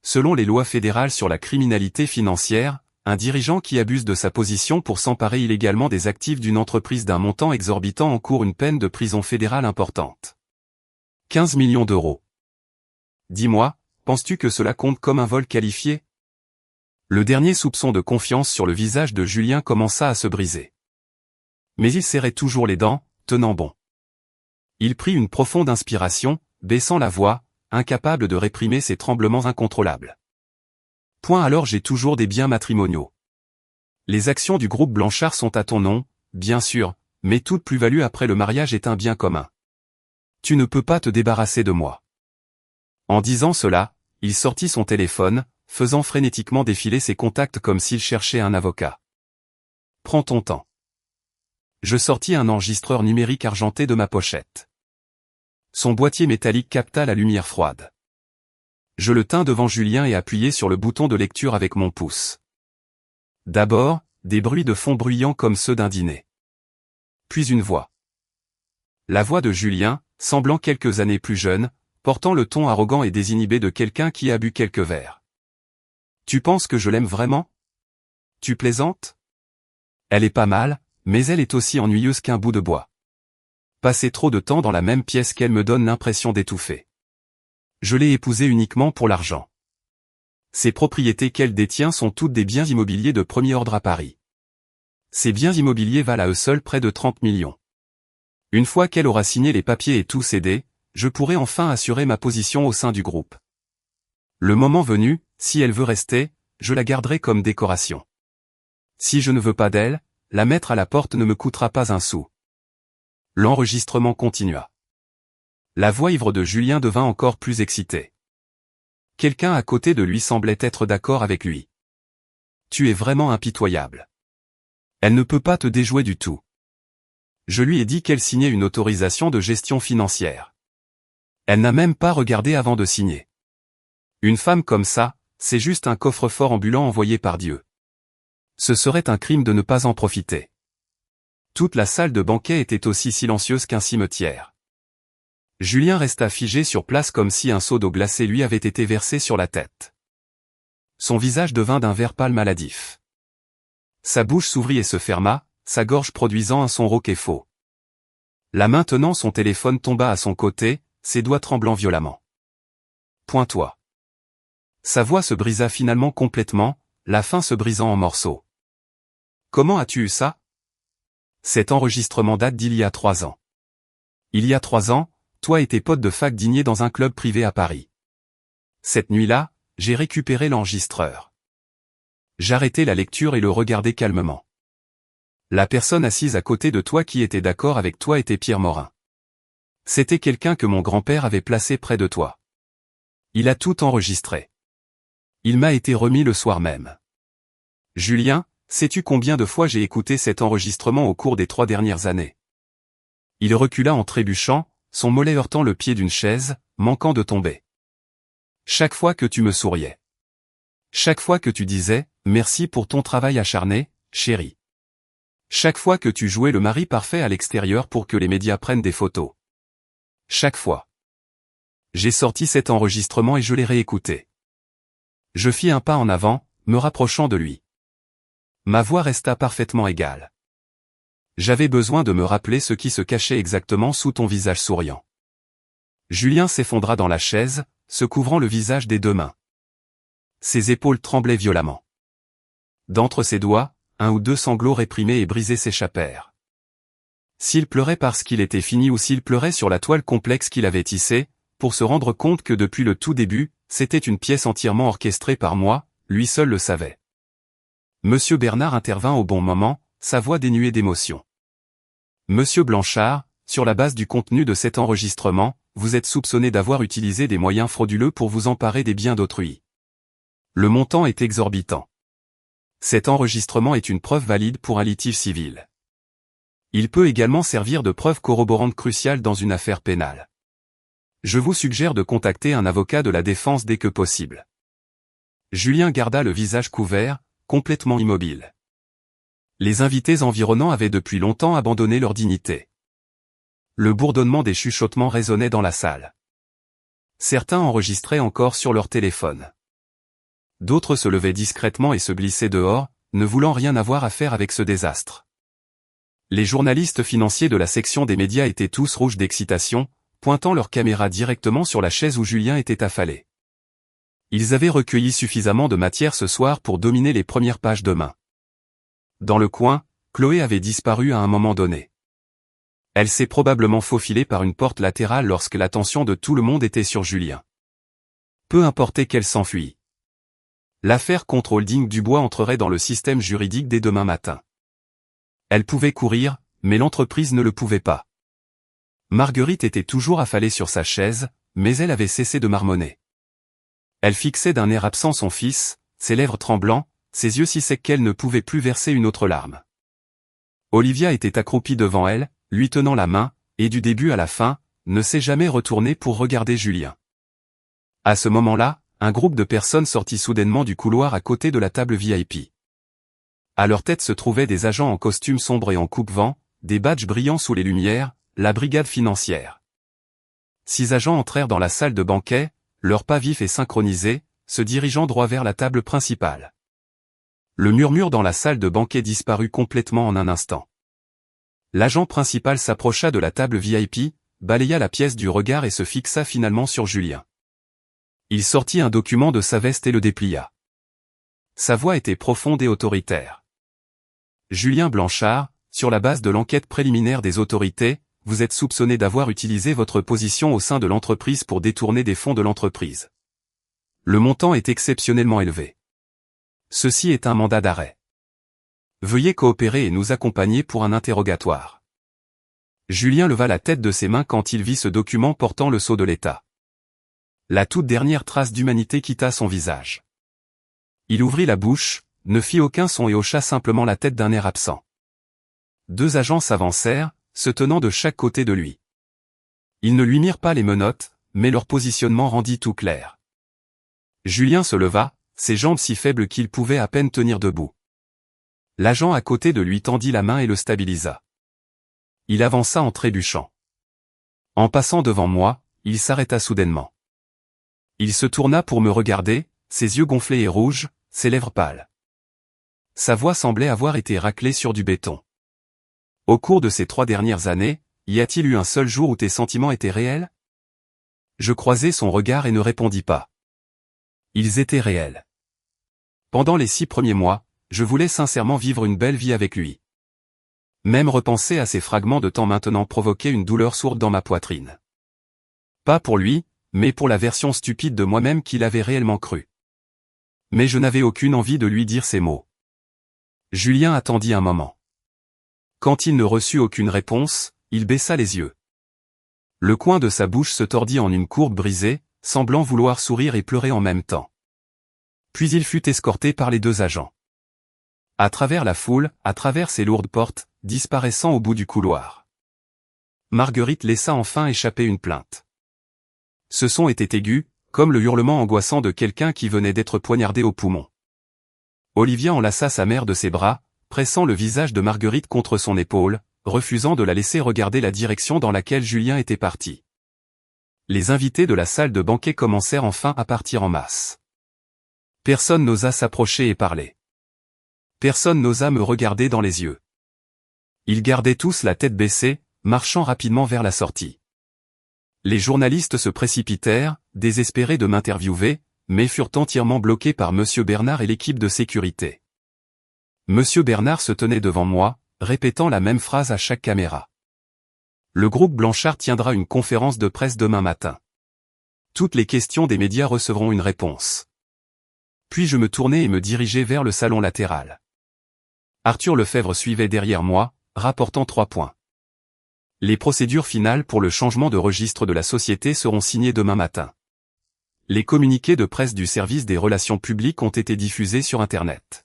Selon les lois fédérales sur la criminalité financière, un dirigeant qui abuse de sa position pour s'emparer illégalement des actifs d'une entreprise d'un montant exorbitant encourt une peine de prison fédérale importante. 15 millions d'euros. Dis-moi, penses-tu que cela compte comme un vol qualifié? Le dernier soupçon de confiance sur le visage de Julien commença à se briser. Mais il serrait toujours les dents, tenant bon. Il prit une profonde inspiration, baissant la voix, incapable de réprimer ses tremblements incontrôlables. Point alors j'ai toujours des biens matrimoniaux. Les actions du groupe Blanchard sont à ton nom, bien sûr, mais toute plus-value après le mariage est un bien commun. Tu ne peux pas te débarrasser de moi. En disant cela, il sortit son téléphone, faisant frénétiquement défiler ses contacts comme s'il cherchait un avocat. Prends ton temps. Je sortis un enregistreur numérique argenté de ma pochette. Son boîtier métallique capta la lumière froide. Je le tins devant Julien et appuyai sur le bouton de lecture avec mon pouce. D'abord, des bruits de fond bruyants comme ceux d'un dîner. Puis une voix. La voix de Julien, semblant quelques années plus jeune, portant le ton arrogant et désinhibé de quelqu'un qui a bu quelques verres. Tu penses que je l'aime vraiment? Tu plaisantes? Elle est pas mal, mais elle est aussi ennuyeuse qu'un bout de bois. Passer trop de temps dans la même pièce qu'elle me donne l'impression d'étouffer. Je l'ai épousée uniquement pour l'argent. Ces propriétés qu'elle détient sont toutes des biens immobiliers de premier ordre à Paris. Ces biens immobiliers valent à eux seuls près de 30 millions. Une fois qu'elle aura signé les papiers et tout cédé, je pourrai enfin assurer ma position au sein du groupe. Le moment venu, si elle veut rester, je la garderai comme décoration. Si je ne veux pas d'elle, la mettre à la porte ne me coûtera pas un sou. L'enregistrement continua. La voix ivre de Julien devint encore plus excitée. Quelqu'un à côté de lui semblait être d'accord avec lui. Tu es vraiment impitoyable. Elle ne peut pas te déjouer du tout. Je lui ai dit qu'elle signait une autorisation de gestion financière. Elle n'a même pas regardé avant de signer. Une femme comme ça, c'est juste un coffre-fort ambulant envoyé par Dieu. Ce serait un crime de ne pas en profiter. Toute la salle de banquet était aussi silencieuse qu'un cimetière. Julien resta figé sur place comme si un seau d'eau glacée lui avait été versé sur la tête. Son visage devint d'un vert pâle maladif. Sa bouche s'ouvrit et se ferma, sa gorge produisant un son rauque et faux. La main tenant son téléphone tomba à son côté, ses doigts tremblant violemment. Point-toi. Sa voix se brisa finalement complètement, la fin se brisant en morceaux. Comment as-tu eu ça? Cet enregistrement date d'il y a 3 ans. Il y a 3 ans, toi et tes potes de fac dîniez dans un club privé à Paris. Cette nuit-là, j'ai récupéré l'enregistreur. J'arrêtai la lecture et le regardai calmement. La personne assise à côté de toi qui était d'accord avec toi était Pierre Morin. C'était quelqu'un que mon grand-père avait placé près de toi. Il a tout enregistré. Il m'a été remis le soir même. Julien, sais-tu combien de fois j'ai écouté cet enregistrement au cours des 3 dernières années? Il recula en trébuchant, son mollet heurtant le pied d'une chaise, manquant de tomber. Chaque fois que tu me souriais. Chaque fois que tu disais « Merci pour ton travail acharné, chérie ». Chaque fois que tu jouais le mari parfait à l'extérieur pour que les médias prennent des photos. Chaque fois. J'ai sorti cet enregistrement et je l'ai réécouté. Je fis un pas en avant, me rapprochant de lui. Ma voix resta parfaitement égale. J'avais besoin de me rappeler ce qui se cachait exactement sous ton visage souriant. Julien s'effondra dans la chaise, se couvrant le visage des 2 mains. Ses épaules tremblaient violemment. D'entre ses doigts, 1 ou 2 sanglots réprimés et brisés s'échappèrent. S'il pleurait parce qu'il était fini ou s'il pleurait sur la toile complexe qu'il avait tissée, pour se rendre compte que depuis le tout début, c'était une pièce entièrement orchestrée par moi, lui seul le savait. Monsieur Bernard intervint au bon moment, sa voix dénuée d'émotion. Monsieur Blanchard, sur la base du contenu de cet enregistrement, vous êtes soupçonné d'avoir utilisé des moyens frauduleux pour vous emparer des biens d'autrui. Le montant est exorbitant. Cet enregistrement est une preuve valide pour un litige civil. Il peut également servir de preuve corroborante cruciale dans une affaire pénale. Je vous suggère de contacter un avocat de la défense dès que possible. Julien garda le visage couvert, complètement immobile. Les invités environnants avaient depuis longtemps abandonné leur dignité. Le bourdonnement des chuchotements résonnait dans la salle. Certains enregistraient encore sur leur téléphone. D'autres se levaient discrètement et se glissaient dehors, ne voulant rien avoir à faire avec ce désastre. Les journalistes financiers de la section des médias étaient tous rouges d'excitation, pointant leur caméra directement sur la chaise où Julien était affalé. Ils avaient recueilli suffisamment de matière ce soir pour dominer les premières pages demain. Dans le coin, Chloé avait disparu à un moment donné. Elle s'est probablement faufilée par une porte latérale lorsque l'attention de tout le monde était sur Julien. Peu importait qu'elle s'enfuit. L'affaire contre Holding Dubois entrerait dans le système juridique dès demain matin. Elle pouvait courir, mais l'entreprise ne le pouvait pas. Marguerite était toujours affalée sur sa chaise, mais elle avait cessé de marmonner. Elle fixait d'un air absent son fils, ses lèvres tremblants, ses yeux si secs qu'elle ne pouvait plus verser une autre larme. Olivia était accroupie devant elle, lui tenant la main, et du début à la fin, ne s'est jamais retournée pour regarder Julien. À ce moment-là, un groupe de personnes sortit soudainement du couloir à côté de la table VIP. À leur tête se trouvaient des agents en costume sombre et en coupe-vent, des badges brillants sous les lumières, la brigade financière. 6 agents entrèrent dans la salle de banquet, leurs pas vifs et synchronisés, se dirigeant droit vers la table principale. Le murmure dans la salle de banquet disparut complètement en un instant. L'agent principal s'approcha de la table VIP, balaya la pièce du regard et se fixa finalement sur Julien. Il sortit un document de sa veste et le déplia. Sa voix était profonde et autoritaire. Julien Blanchard, sur la base de l'enquête préliminaire des autorités, vous êtes soupçonné d'avoir utilisé votre position au sein de l'entreprise pour détourner des fonds de l'entreprise. Le montant est exceptionnellement élevé. Ceci est un mandat d'arrêt. Veuillez coopérer et nous accompagner pour un interrogatoire. Julien leva la tête de ses mains quand il vit ce document portant le sceau de l'État. La toute dernière trace d'humanité quitta son visage. Il ouvrit la bouche, ne fit aucun son et hocha simplement la tête d'un air absent. 2 agents s'avancèrent, se tenant de chaque côté de lui. Ils ne lui mirent pas les menottes, mais leur positionnement rendit tout clair. Julien se leva, ses jambes si faibles qu'il pouvait à peine tenir debout. L'agent à côté de lui tendit la main et le stabilisa. Il avança en trébuchant. En passant devant moi, il s'arrêta soudainement. Il se tourna pour me regarder, ses yeux gonflés et rouges, ses lèvres pâles. Sa voix semblait avoir été raclée sur du béton. Au cours de ces 3 dernières années, y a-t-il eu un seul jour où tes sentiments étaient réels? Je croisai son regard et ne répondis pas. Ils étaient réels. Pendant les 6 premiers mois, je voulais sincèrement vivre une belle vie avec lui. Même repenser à ces fragments de temps maintenant provoquait une douleur sourde dans ma poitrine. Pas pour lui, mais pour la version stupide de moi-même qu'il avait réellement cru. Mais je n'avais aucune envie de lui dire ces mots. Julien attendit un moment. Quand il ne reçut aucune réponse, il baissa les yeux. Le coin de sa bouche se tordit en une courbe brisée, semblant vouloir sourire et pleurer en même temps. Puis il fut escorté par les 2 agents. À travers la foule, à travers ces lourdes portes, disparaissant au bout du couloir. Marguerite laissa enfin échapper une plainte. Ce son était aigu, comme le hurlement angoissant de quelqu'un qui venait d'être poignardé au poumon. Olivia enlaça sa mère de ses bras, pressant le visage de Marguerite contre son épaule, refusant de la laisser regarder la direction dans laquelle Julien était parti. Les invités de la salle de banquet commencèrent enfin à partir en masse. Personne n'osa s'approcher et parler. Personne n'osa me regarder dans les yeux. Ils gardaient tous la tête baissée, marchant rapidement vers la sortie. Les journalistes se précipitèrent, désespérés de m'interviewer, mais furent entièrement bloqués par Monsieur Bernard et l'équipe de sécurité. Monsieur Bernard se tenait devant moi, répétant la même phrase à chaque caméra. Le groupe Blanchard tiendra une conférence de presse demain matin. Toutes les questions des médias recevront une réponse. Puis je me tournai et me dirigeai vers le salon latéral. Arthur Lefebvre suivait derrière moi, rapportant 3 points. Les procédures finales pour le changement de registre de la société seront signées demain matin. Les communiqués de presse du service des relations publiques ont été diffusés sur Internet.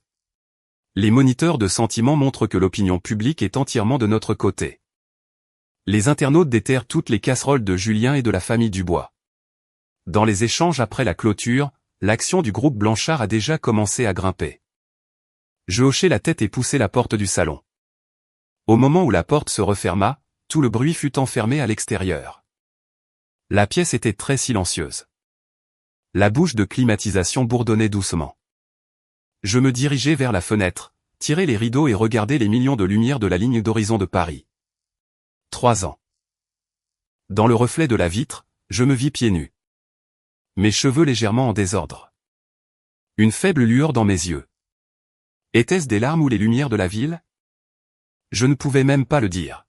Les moniteurs de sentiments montrent que l'opinion publique est entièrement de notre côté. Les internautes déterrent toutes les casseroles de Julien et de la famille Dubois. Dans les échanges après la clôture, l'action du groupe Blanchard a déjà commencé à grimper. Je hochai la tête et poussai la porte du salon. Au moment où la porte se referma, tout le bruit fut enfermé à l'extérieur. La pièce était très silencieuse. La bouche de climatisation bourdonnait doucement. Je me dirigeai vers la fenêtre, tirez les rideaux et regardez les millions de lumières de la ligne d'horizon de Paris. 3 ans. Dans le reflet de la vitre, je me vis pieds nus. Mes cheveux légèrement en désordre. Une faible lueur dans mes yeux. Étaient-ce des larmes ou les lumières de la ville? Je ne pouvais même pas le dire.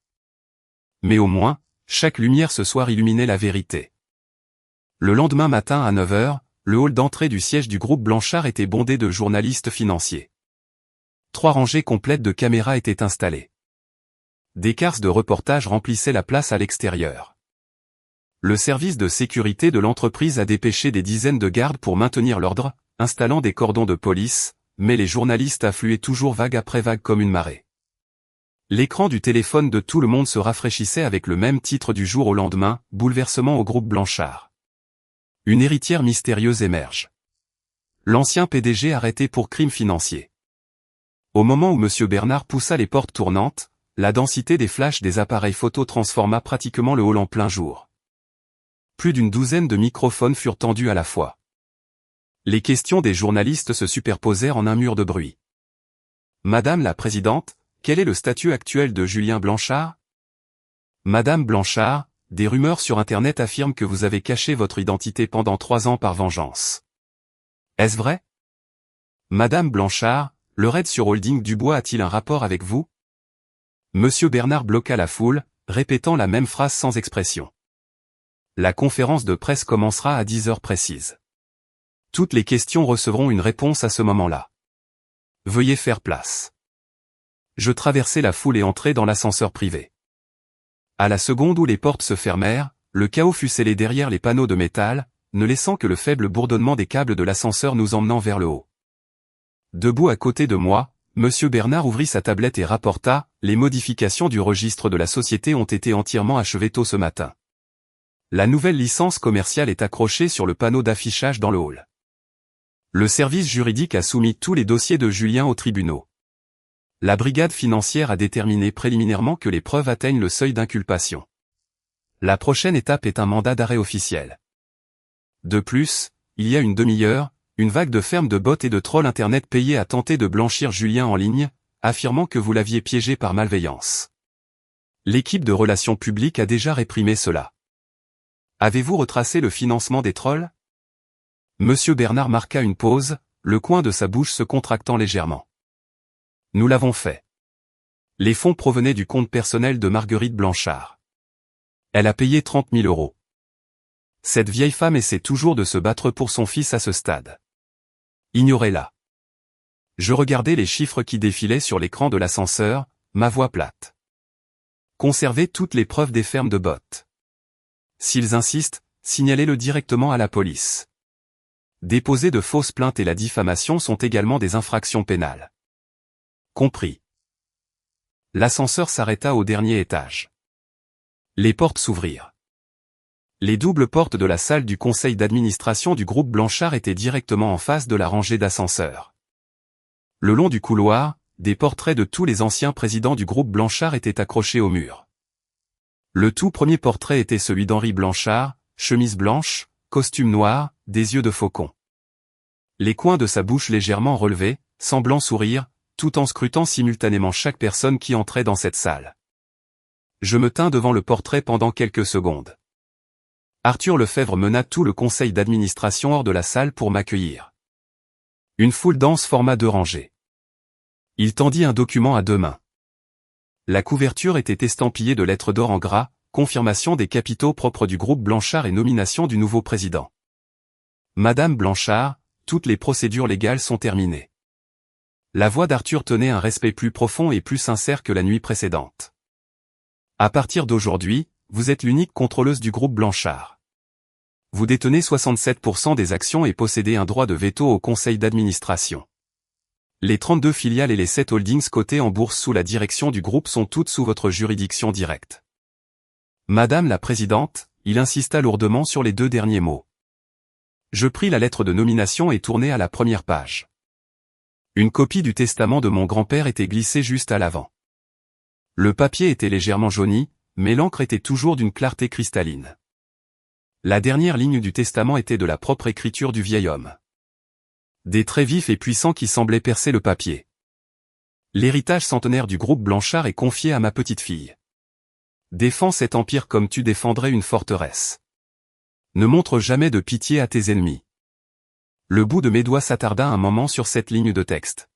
Mais au moins, chaque lumière ce soir illuminait la vérité. Le lendemain matin à 9 h, le hall d'entrée du siège du groupe Blanchard était bondé de journalistes financiers. 3 rangées complètes de caméras étaient installées. Des cars de reportage remplissaient la place à l'extérieur. Le service de sécurité de l'entreprise a dépêché des dizaines de gardes pour maintenir l'ordre, installant des cordons de police, mais les journalistes affluaient toujours vague après vague comme une marée. L'écran du téléphone de tout le monde se rafraîchissait avec le même titre du jour au lendemain, bouleversement au groupe Blanchard. Une héritière mystérieuse émerge. L'ancien PDG arrêté pour crime financier. Au moment où M. Bernard poussa les portes tournantes, la densité des flashs des appareils photo transforma pratiquement le hall en plein jour. Plus d'une douzaine de microphones furent tendus à la fois. Les questions des journalistes se superposèrent en un mur de bruit. Madame la Présidente, quel est le statut actuel de Julien Blanchard? Madame Blanchard, des rumeurs sur Internet affirment que vous avez caché votre identité pendant 3 ans par vengeance. Est-ce vrai? Madame Blanchard, le raid sur Holding Dubois a-t-il un rapport avec vous? Monsieur Bernard bloqua la foule, répétant la même phrase sans expression. La conférence de presse commencera à 10 h précises. Toutes les questions recevront une réponse à ce moment-là. Veuillez faire place. Je traversai la foule et entrai dans l'ascenseur privé. À la seconde où les portes se fermèrent, le chaos fut scellé derrière les panneaux de métal, ne laissant que le faible bourdonnement des câbles de l'ascenseur nous emmenant vers le haut. Debout à côté de moi, Monsieur Bernard ouvrit sa tablette et rapporta « Les modifications du registre de la société ont été entièrement achevées tôt ce matin. La nouvelle licence commerciale est accrochée sur le panneau d'affichage dans le hall. Le service juridique a soumis tous les dossiers de Julien aux tribunaux. La brigade financière a déterminé préliminairement que les preuves atteignent le seuil d'inculpation. La prochaine étape est un mandat d'arrêt officiel. De plus, il y a une demi-heure, une vague de fermes de bots et de trolls internet payés a tenté de blanchir Julien en ligne, affirmant que vous l'aviez piégé par malveillance. L'équipe de relations publiques a déjà réprimé cela. Avez-vous retracé le financement des trolls? Monsieur Bernard marqua une pause, le coin de sa bouche se contractant légèrement. Nous l'avons fait. Les fonds provenaient du compte personnel de Marguerite Blanchard. Elle a payé 30 000 €. Cette vieille femme essaie toujours de se battre pour son fils à ce stade. Ignorez-la. Je regardais les chiffres qui défilaient sur l'écran de l'ascenseur, ma voix plate. Conservez toutes les preuves des fermes de bots. S'ils insistent, signalez-le directement à la police. Déposer de fausses plaintes et la diffamation sont également des infractions pénales. Compris. L'ascenseur s'arrêta au dernier étage. Les portes s'ouvrirent. Les doubles portes de la salle du conseil d'administration du groupe Blanchard étaient directement en face de la rangée d'ascenseurs. Le long du couloir, des portraits de tous les anciens présidents du groupe Blanchard étaient accrochés au mur. Le tout premier portrait était celui d'Henri Blanchard, chemise blanche, costume noir, des yeux de faucon. Les coins de sa bouche légèrement relevés, semblant sourire, tout en scrutant simultanément chaque personne qui entrait dans cette salle. Je me tins devant le portrait pendant quelques secondes. Arthur Lefebvre mena tout le conseil d'administration hors de la salle pour m'accueillir. Une foule dense forma 2 rangées. Il tendit un document à 2 mains. La couverture était estampillée de lettres d'or en gras, confirmation des capitaux propres du groupe Blanchard et nomination du nouveau président. Madame Blanchard, toutes les procédures légales sont terminées. La voix d'Arthur tenait un respect plus profond et plus sincère que la nuit précédente. À partir d'aujourd'hui, vous êtes l'unique contrôleuse du groupe Blanchard. Vous détenez 67% des actions et possédez un droit de veto au conseil d'administration. Les 32 filiales et les 7 holdings cotés en bourse sous la direction du groupe sont toutes sous votre juridiction directe. Madame la Présidente, il insista lourdement sur les 2 derniers mots. Je pris la lettre de nomination et tournai à la première page. Une copie du testament de mon grand-père était glissée juste à l'avant. Le papier était légèrement jauni, mais l'encre était toujours d'une clarté cristalline. La dernière ligne du testament était de la propre écriture du vieil homme. Des traits vifs et puissants qui semblaient percer le papier. L'héritage centenaire du groupe Blanchard est confié à ma petite-fille. Défends cet empire comme tu défendrais une forteresse. Ne montre jamais de pitié à tes ennemis. Le bout de mes doigts s'attarda un moment sur cette ligne de texte.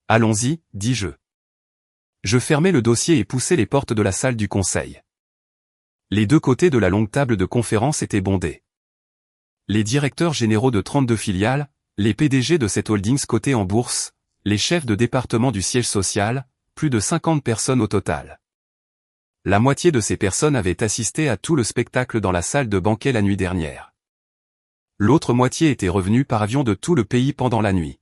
Allons-y, dis-je. Je fermai le dossier et poussai les portes de la salle du conseil. Les deux côtés de la longue table de conférence étaient bondés. Les directeurs généraux de 32 filiales, les PDG de cette holdings cotée en bourse, les chefs de département du siège social, plus de 50 personnes au total. La moitié de ces personnes avaient assisté à tout le spectacle dans la salle de banquet la nuit dernière. L'autre moitié était revenue par avion de tout le pays pendant la nuit.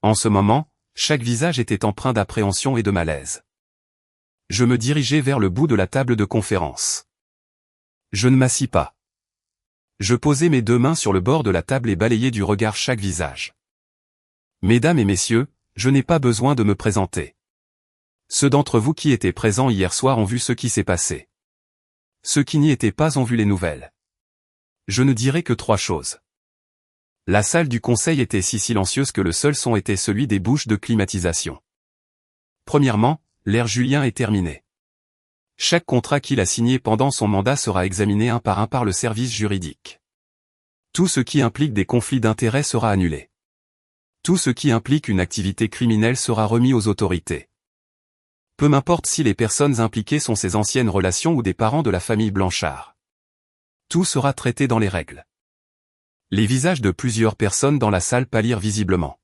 En ce moment, chaque visage était empreint d'appréhension et de malaise. Je me dirigeai vers le bout de la table de conférence. Je ne m'assis pas. Je posai mes deux mains sur le bord de la table et balayai du regard chaque visage. Mesdames et messieurs, je n'ai pas besoin de me présenter. Ceux d'entre vous qui étaient présents hier soir ont vu ce qui s'est passé. Ceux qui n'y étaient pas ont vu les nouvelles. Je ne dirai que 3 choses. La salle du conseil était si silencieuse que le seul son était celui des bouches de climatisation. Premièrement, l'ère Julien est terminée. Chaque contrat qu'il a signé pendant son mandat sera examiné un par le service juridique. Tout ce qui implique des conflits d'intérêts sera annulé. Tout ce qui implique une activité criminelle sera remis aux autorités. Peu m'importe si les personnes impliquées sont ses anciennes relations ou des parents de la famille Blanchard. Tout sera traité dans les règles. Les visages de plusieurs personnes dans la salle pâlirent visiblement.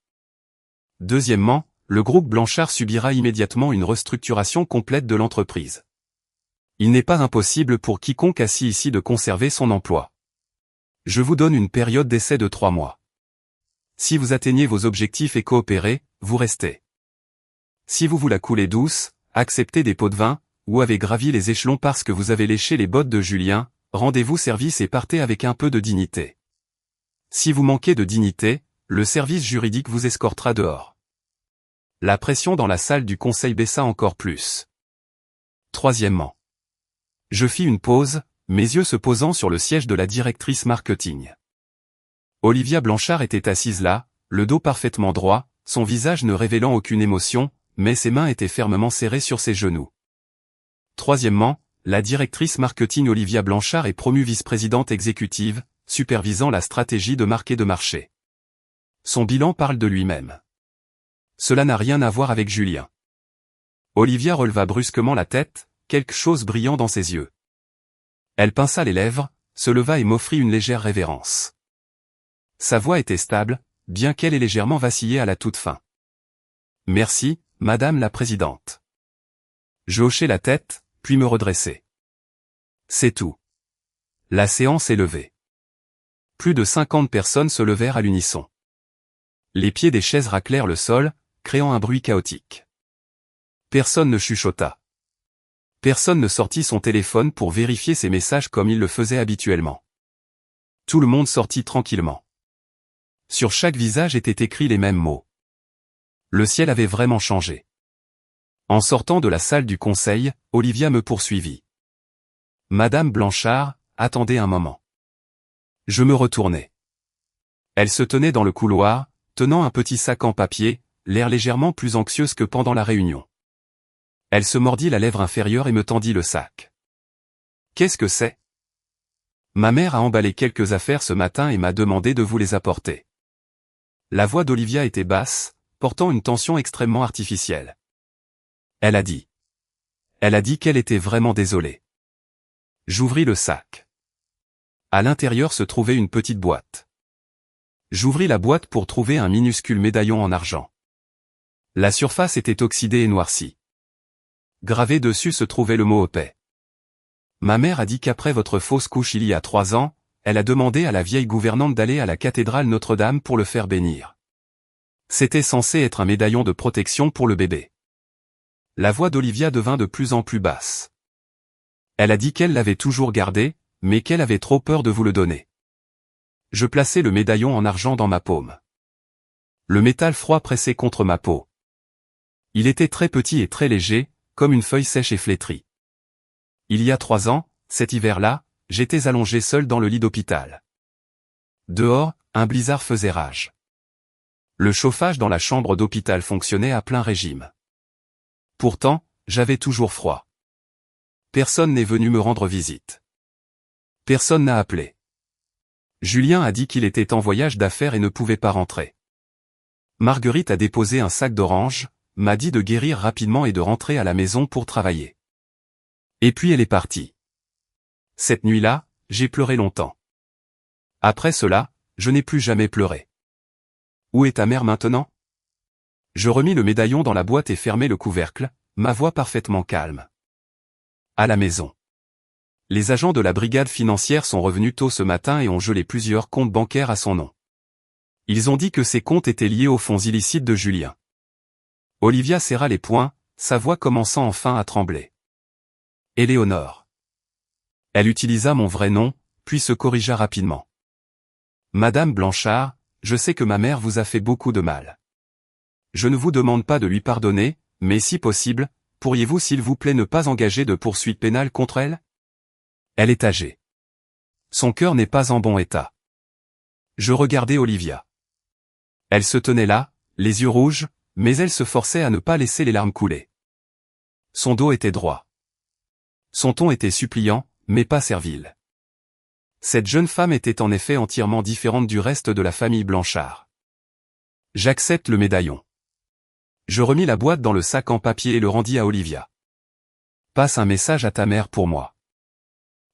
Deuxièmement, le groupe Blanchard subira immédiatement une restructuration complète de l'entreprise. Il n'est pas impossible pour quiconque assis ici de conserver son emploi. Je vous donne une période d'essai de 3 mois. Si vous atteignez vos objectifs et coopérez, vous restez. Si vous la coulez douce, acceptez des pots de vin, ou avez gravi les échelons parce que vous avez léché les bottes de Julien, rendez-vous service et partez avec un peu de dignité. Si vous manquez de dignité, le service juridique vous escortera dehors. La pression dans la salle du conseil baissa encore plus. Troisièmement. Je fis une pause, mes yeux se posant sur le siège de la directrice marketing. Olivia Blanchard était assise là, le dos parfaitement droit, son visage ne révélant aucune émotion, mais ses mains étaient fermement serrées sur ses genoux. Troisièmement, la directrice marketing Olivia Blanchard est promue vice-présidente exécutive, supervisant la stratégie de marque et de marché. Son bilan parle de lui-même. Cela n'a rien à voir avec Julien. Olivia releva brusquement la tête, quelque chose brillant dans ses yeux. Elle pinça les lèvres, se leva et m'offrit une légère révérence. Sa voix était stable, bien qu'elle ait légèrement vacillé à la toute fin. Merci, Madame la Présidente. Je hochai la tête, puis me redressai. C'est tout. La séance est levée. Plus de 50 personnes se levèrent à l'unisson. Les pieds des chaises raclèrent le sol, créant un bruit chaotique. Personne ne chuchota. Personne ne sortit son téléphone pour vérifier ses messages comme il le faisait habituellement. Tout le monde sortit tranquillement. Sur chaque visage étaient écrits les mêmes mots. Le ciel avait vraiment changé. En sortant de la salle du conseil, Olivia me poursuivit. Madame Blanchard, attendez un moment. Je me retournai. Elle se tenait dans le couloir, tenant un petit sac en papier, l'air légèrement plus anxieuse que pendant la réunion. Elle se mordit la lèvre inférieure et me tendit le sac. Qu'est-ce que c'est? Ma mère a emballé quelques affaires ce matin et m'a demandé de vous les apporter. La voix d'Olivia était basse, portant une tension extrêmement artificielle. Elle a dit. Elle a dit qu'elle était vraiment désolée. J'ouvris le sac. À l'intérieur se trouvait une petite boîte. J'ouvris la boîte pour trouver un minuscule médaillon en argent. La surface était oxydée et noircie. Gravé dessus se trouvait le mot paix. Ma mère a dit qu'après votre fausse couche il y a 3 ans, elle a demandé à la vieille gouvernante d'aller à la cathédrale Notre-Dame pour le faire bénir. C'était censé être un médaillon de protection pour le bébé. La voix d'Olivia devint de plus en plus basse. Elle a dit qu'elle l'avait toujours gardé, mais qu'elle avait trop peur de vous le donner. Je plaçai le médaillon en argent dans ma paume. Le métal froid pressait contre ma peau. Il était très petit et très léger, comme une feuille sèche et flétrie. Il y a 3 ans, cet hiver-là, j'étais allongé seul dans le lit d'hôpital. Dehors, un blizzard faisait rage. Le chauffage dans la chambre d'hôpital fonctionnait à plein régime. Pourtant, j'avais toujours froid. Personne n'est venu me rendre visite. Personne n'a appelé. Julien a dit qu'il était en voyage d'affaires et ne pouvait pas rentrer. Marguerite a déposé un sac d'oranges, m'a dit de guérir rapidement et de rentrer à la maison pour travailler. Et puis elle est partie. Cette nuit-là, j'ai pleuré longtemps. Après cela, je n'ai plus jamais pleuré. Où est ta mère maintenant? Je remis le médaillon dans la boîte et fermai le couvercle, ma voix parfaitement calme. À la maison. Les agents de la brigade financière sont revenus tôt ce matin et ont gelé plusieurs comptes bancaires à son nom. Ils ont dit que ces comptes étaient liés aux fonds illicites de Julien. Olivia serra les poings, sa voix commençant enfin à trembler. Éléonore. Elle utilisa mon vrai nom, puis se corrigea rapidement. Madame Blanchard, je sais que ma mère vous a fait beaucoup de mal. Je ne vous demande pas de lui pardonner, mais si possible, pourriez-vous s'il vous plaît ne pas engager de poursuite pénale contre elle? Elle est âgée. Son cœur n'est pas en bon état. Je regardais Olivia. Elle se tenait là, les yeux rouges, mais elle se forçait à ne pas laisser les larmes couler. Son dos était droit. Son ton était suppliant, mais pas servile. Cette jeune femme était en effet entièrement différente du reste de la famille Blanchard. J'accepte le médaillon. Je remis la boîte dans le sac en papier et le rendis à Olivia. Passe un message à ta mère pour moi.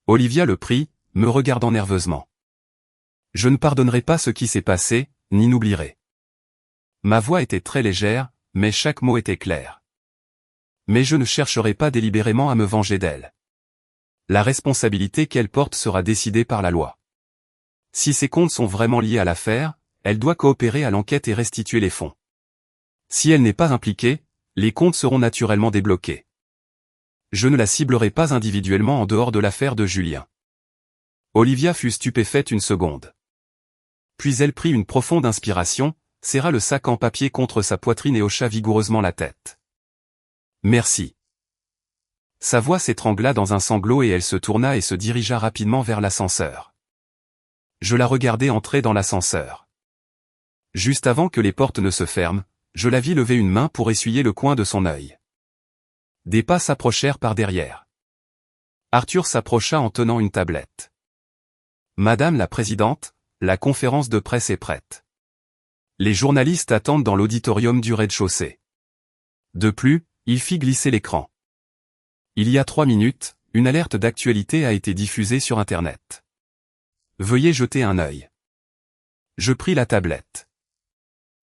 Olivia le prit, me regardant nerveusement. Je ne pardonnerai pas ce qui s'est passé, ni n'oublierai. Ma voix était très légère, mais chaque mot était clair. Mais je ne chercherai pas délibérément à me venger d'elle. La responsabilité qu'elle porte sera décidée par la loi. Si ses comptes sont vraiment liés à l'affaire, elle doit coopérer à l'enquête et restituer les fonds. Si elle n'est pas impliquée, les comptes seront naturellement débloqués. Je ne la ciblerai pas individuellement en dehors de l'affaire de Julien. Olivia fut stupéfaite une seconde. Puis elle prit une profonde inspiration, serra le sac en papier contre sa poitrine et hocha vigoureusement la tête. Merci. Sa voix s'étrangla dans un sanglot et elle se tourna et se dirigea rapidement vers l'ascenseur. Je la regardai entrer dans l'ascenseur. Juste avant que les portes ne se ferment, je la vis lever une main pour essuyer le coin de son œil. Des pas s'approchèrent par derrière. Arthur s'approcha en tenant une tablette. Madame la présidente, la conférence de presse est prête. Les journalistes attendent dans l'auditorium du rez-de-chaussée. De plus, il fit glisser l'écran. Il y a 3 minutes, une alerte d'actualité a été diffusée sur Internet. Veuillez jeter un œil. Je pris la tablette.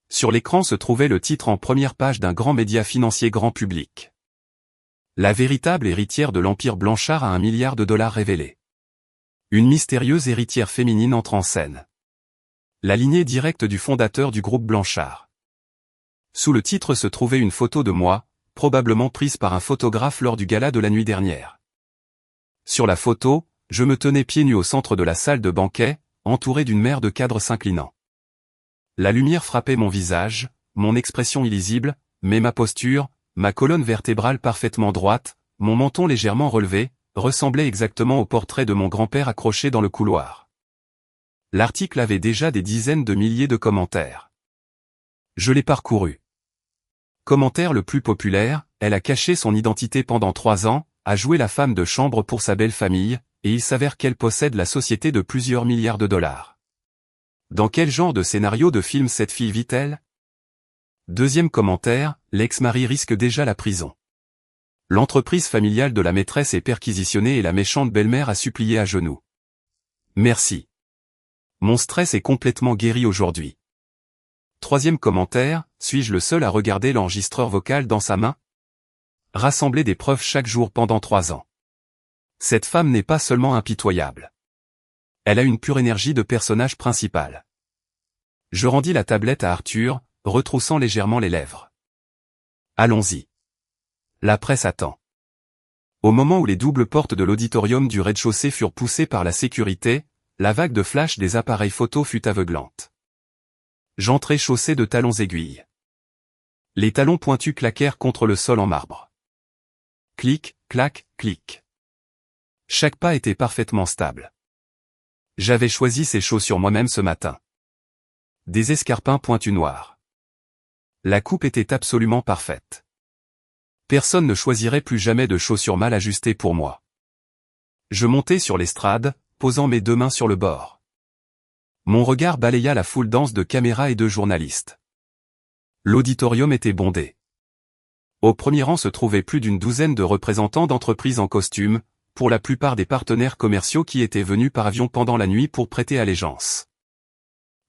Sur l'écran se trouvait le titre en première page d'un grand média financier grand public. La véritable héritière de l'Empire Blanchard a $1 milliard révélé. Une mystérieuse héritière féminine entre en scène. La lignée directe du fondateur du groupe Blanchard. Sous le titre se trouvait une photo de moi, probablement prise par un photographe lors du gala de la nuit dernière. Sur la photo, je me tenais pieds nus au centre de la salle de banquet, entouré d'une mer de cadres s'inclinant. La lumière frappait mon visage, mon expression illisible, mais ma posture, ma colonne vertébrale parfaitement droite, mon menton légèrement relevé, ressemblait exactement au portrait de mon grand-père accroché dans le couloir. L'article avait déjà des dizaines de milliers de commentaires. Je l'ai parcouru. Commentaire le plus populaire, elle a caché son identité pendant 3 ans, a joué la femme de chambre pour sa belle famille, et il s'avère qu'elle possède la société de plusieurs milliards de dollars. Dans quel genre de scénario de film cette fille vit-elle? Deuxième commentaire, l'ex-mari risque déjà la prison. L'entreprise familiale de la maîtresse est perquisitionnée et la méchante belle-mère a supplié à genoux. Merci. Mon stress est complètement guéri aujourd'hui. Troisième commentaire, suis-je le seul à regarder l'enregistreur vocal dans sa main? Rassembler des preuves chaque jour pendant 3 ans. Cette femme n'est pas seulement impitoyable. Elle a une pure énergie de personnage principal. Je rendis la tablette à Arthur, retroussant légèrement les lèvres. Allons-y. La presse attend. Au moment où les doubles portes de l'auditorium du rez-de-chaussée furent poussées par la sécurité, la vague de flash des appareils photo fut aveuglante. J'entrai chaussé de talons aiguilles. Les talons pointus claquèrent contre le sol en marbre. Clic, clac, clic. Chaque pas était parfaitement stable. J'avais choisi ces chaussures moi-même ce matin. Des escarpins pointus noirs. La coupe était absolument parfaite. Personne ne choisirait plus jamais de chaussures mal ajustées pour moi. Je montai sur l'estrade, posant mes deux mains sur le bord. Mon regard balaya la foule dense de caméras et de journalistes. L'auditorium était bondé. Au premier rang se trouvaient plus d'une douzaine de représentants d'entreprises en costume, pour la plupart des partenaires commerciaux qui étaient venus par avion pendant la nuit pour prêter allégeance.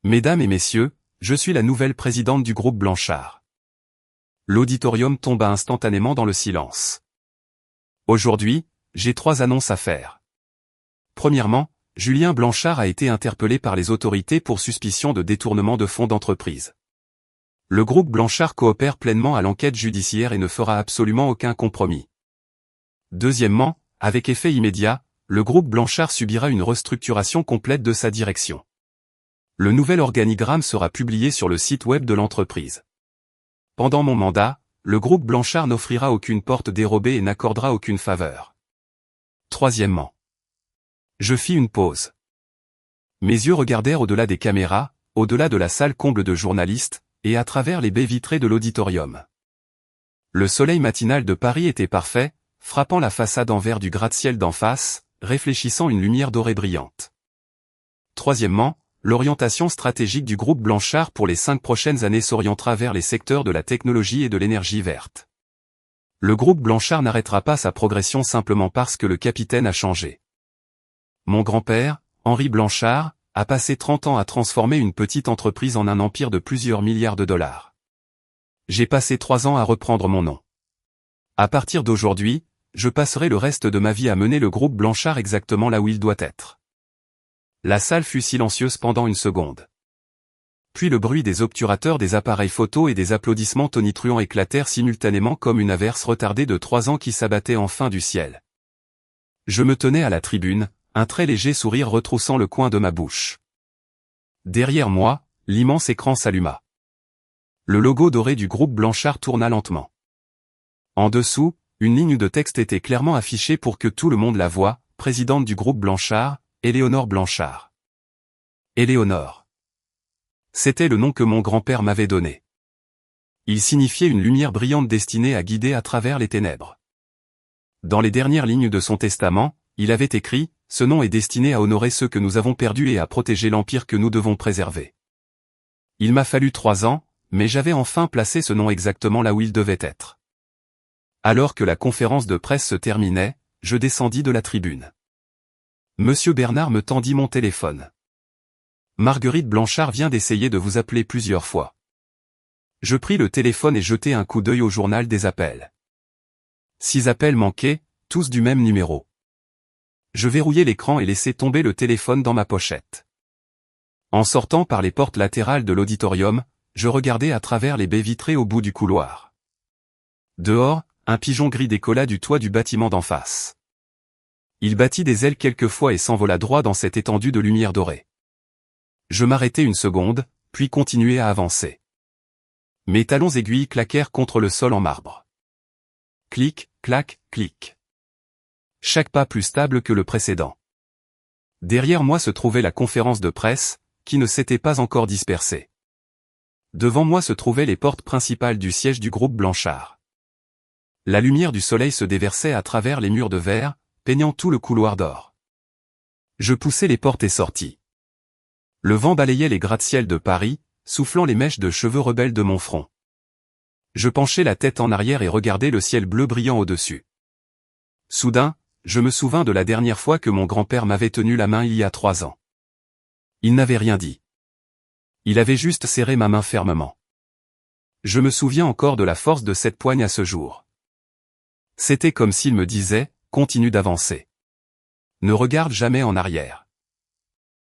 Mesdames et messieurs, je suis la nouvelle présidente du groupe Blanchard. L'auditorium tomba instantanément dans le silence. Aujourd'hui, j'ai 3 annonces à faire. Premièrement, Julien Blanchard a été interpellé par les autorités pour suspicion de détournement de fonds d'entreprise. Le groupe Blanchard coopère pleinement à l'enquête judiciaire et ne fera absolument aucun compromis. Deuxièmement, avec effet immédiat, le groupe Blanchard subira une restructuration complète de sa direction. Le nouvel organigramme sera publié sur le site web de l'entreprise. Pendant mon mandat, le groupe Blanchard n'offrira aucune porte dérobée et n'accordera aucune faveur. Troisièmement, je fis une pause. Mes yeux regardèrent au-delà des caméras, au-delà de la salle comble de journalistes, et à travers les baies vitrées de l'auditorium. Le soleil matinal de Paris était parfait, frappant la façade en verre du gratte-ciel d'en face, réfléchissant une lumière dorée brillante. Troisièmement, l'orientation stratégique du groupe Blanchard pour les 5 prochaines années s'orientera vers les secteurs de la technologie et de l'énergie verte. Le groupe Blanchard n'arrêtera pas sa progression simplement parce que le capitaine a changé. Mon grand-père, Henri Blanchard, a passé 30 ans à transformer une petite entreprise en un empire de plusieurs milliards de dollars. J'ai passé 3 ans à reprendre mon nom. À partir d'aujourd'hui, je passerai le reste de ma vie à mener le groupe Blanchard exactement là où il doit être. La salle fut silencieuse pendant une seconde. Puis le bruit des obturateurs des appareils photo et des applaudissements tonitruants éclatèrent simultanément comme une averse retardée de 3 ans qui s'abattait enfin du ciel. Je me tenais à la tribune, un très léger sourire retroussant le coin de ma bouche. Derrière moi, l'immense écran s'alluma. Le logo doré du groupe Blanchard tourna lentement. En dessous, une ligne de texte était clairement affichée pour que tout le monde la voie, présidente du groupe Blanchard, Éléonore Blanchard. Éléonore. C'était le nom que mon grand-père m'avait donné. Il signifiait une lumière brillante destinée à guider à travers les ténèbres. Dans les dernières lignes de son testament, il avait écrit « Ce nom est destiné à honorer ceux que nous avons perdus et à protéger l'empire que nous devons préserver. » Il m'a fallu 3 ans, mais j'avais enfin placé ce nom exactement là où il devait être. Alors que la conférence de presse se terminait, je descendis de la tribune. Monsieur Bernard me tendit mon téléphone. Marguerite Blanchard vient d'essayer de vous appeler plusieurs fois. Je pris le téléphone et jetai un coup d'œil au journal des appels. 6 appels manqués, tous du même numéro. Je verrouillai l'écran et laissai tomber le téléphone dans ma pochette. En sortant par les portes latérales de l'auditorium, je regardai à travers les baies vitrées au bout du couloir. Dehors, un pigeon gris décolla du toit du bâtiment d'en face. Il battit des ailes quelquefois et s'envola droit dans cette étendue de lumière dorée. Je m'arrêtai une seconde, puis continuai à avancer. Mes talons aiguilles claquèrent contre le sol en marbre. Clic, clac, clic. Chaque pas plus stable que le précédent. Derrière moi se trouvait la conférence de presse, qui ne s'était pas encore dispersée. Devant moi se trouvaient les portes principales du siège du groupe Blanchard. La lumière du soleil se déversait à travers les murs de verre, peignant tout le couloir d'or. Je poussai les portes et sortis. Le vent balayait les gratte-ciel de Paris, soufflant les mèches de cheveux rebelles de mon front. Je penchai la tête en arrière et regardai le ciel bleu brillant au-dessus. Soudain, je me souvins de la dernière fois que mon grand-père m'avait tenu la main il y a 3 ans. Il n'avait rien dit. Il avait juste serré ma main fermement. Je me souviens encore de la force de cette poigne à ce jour. C'était comme s'il me disait, continue d'avancer. Ne regarde jamais en arrière.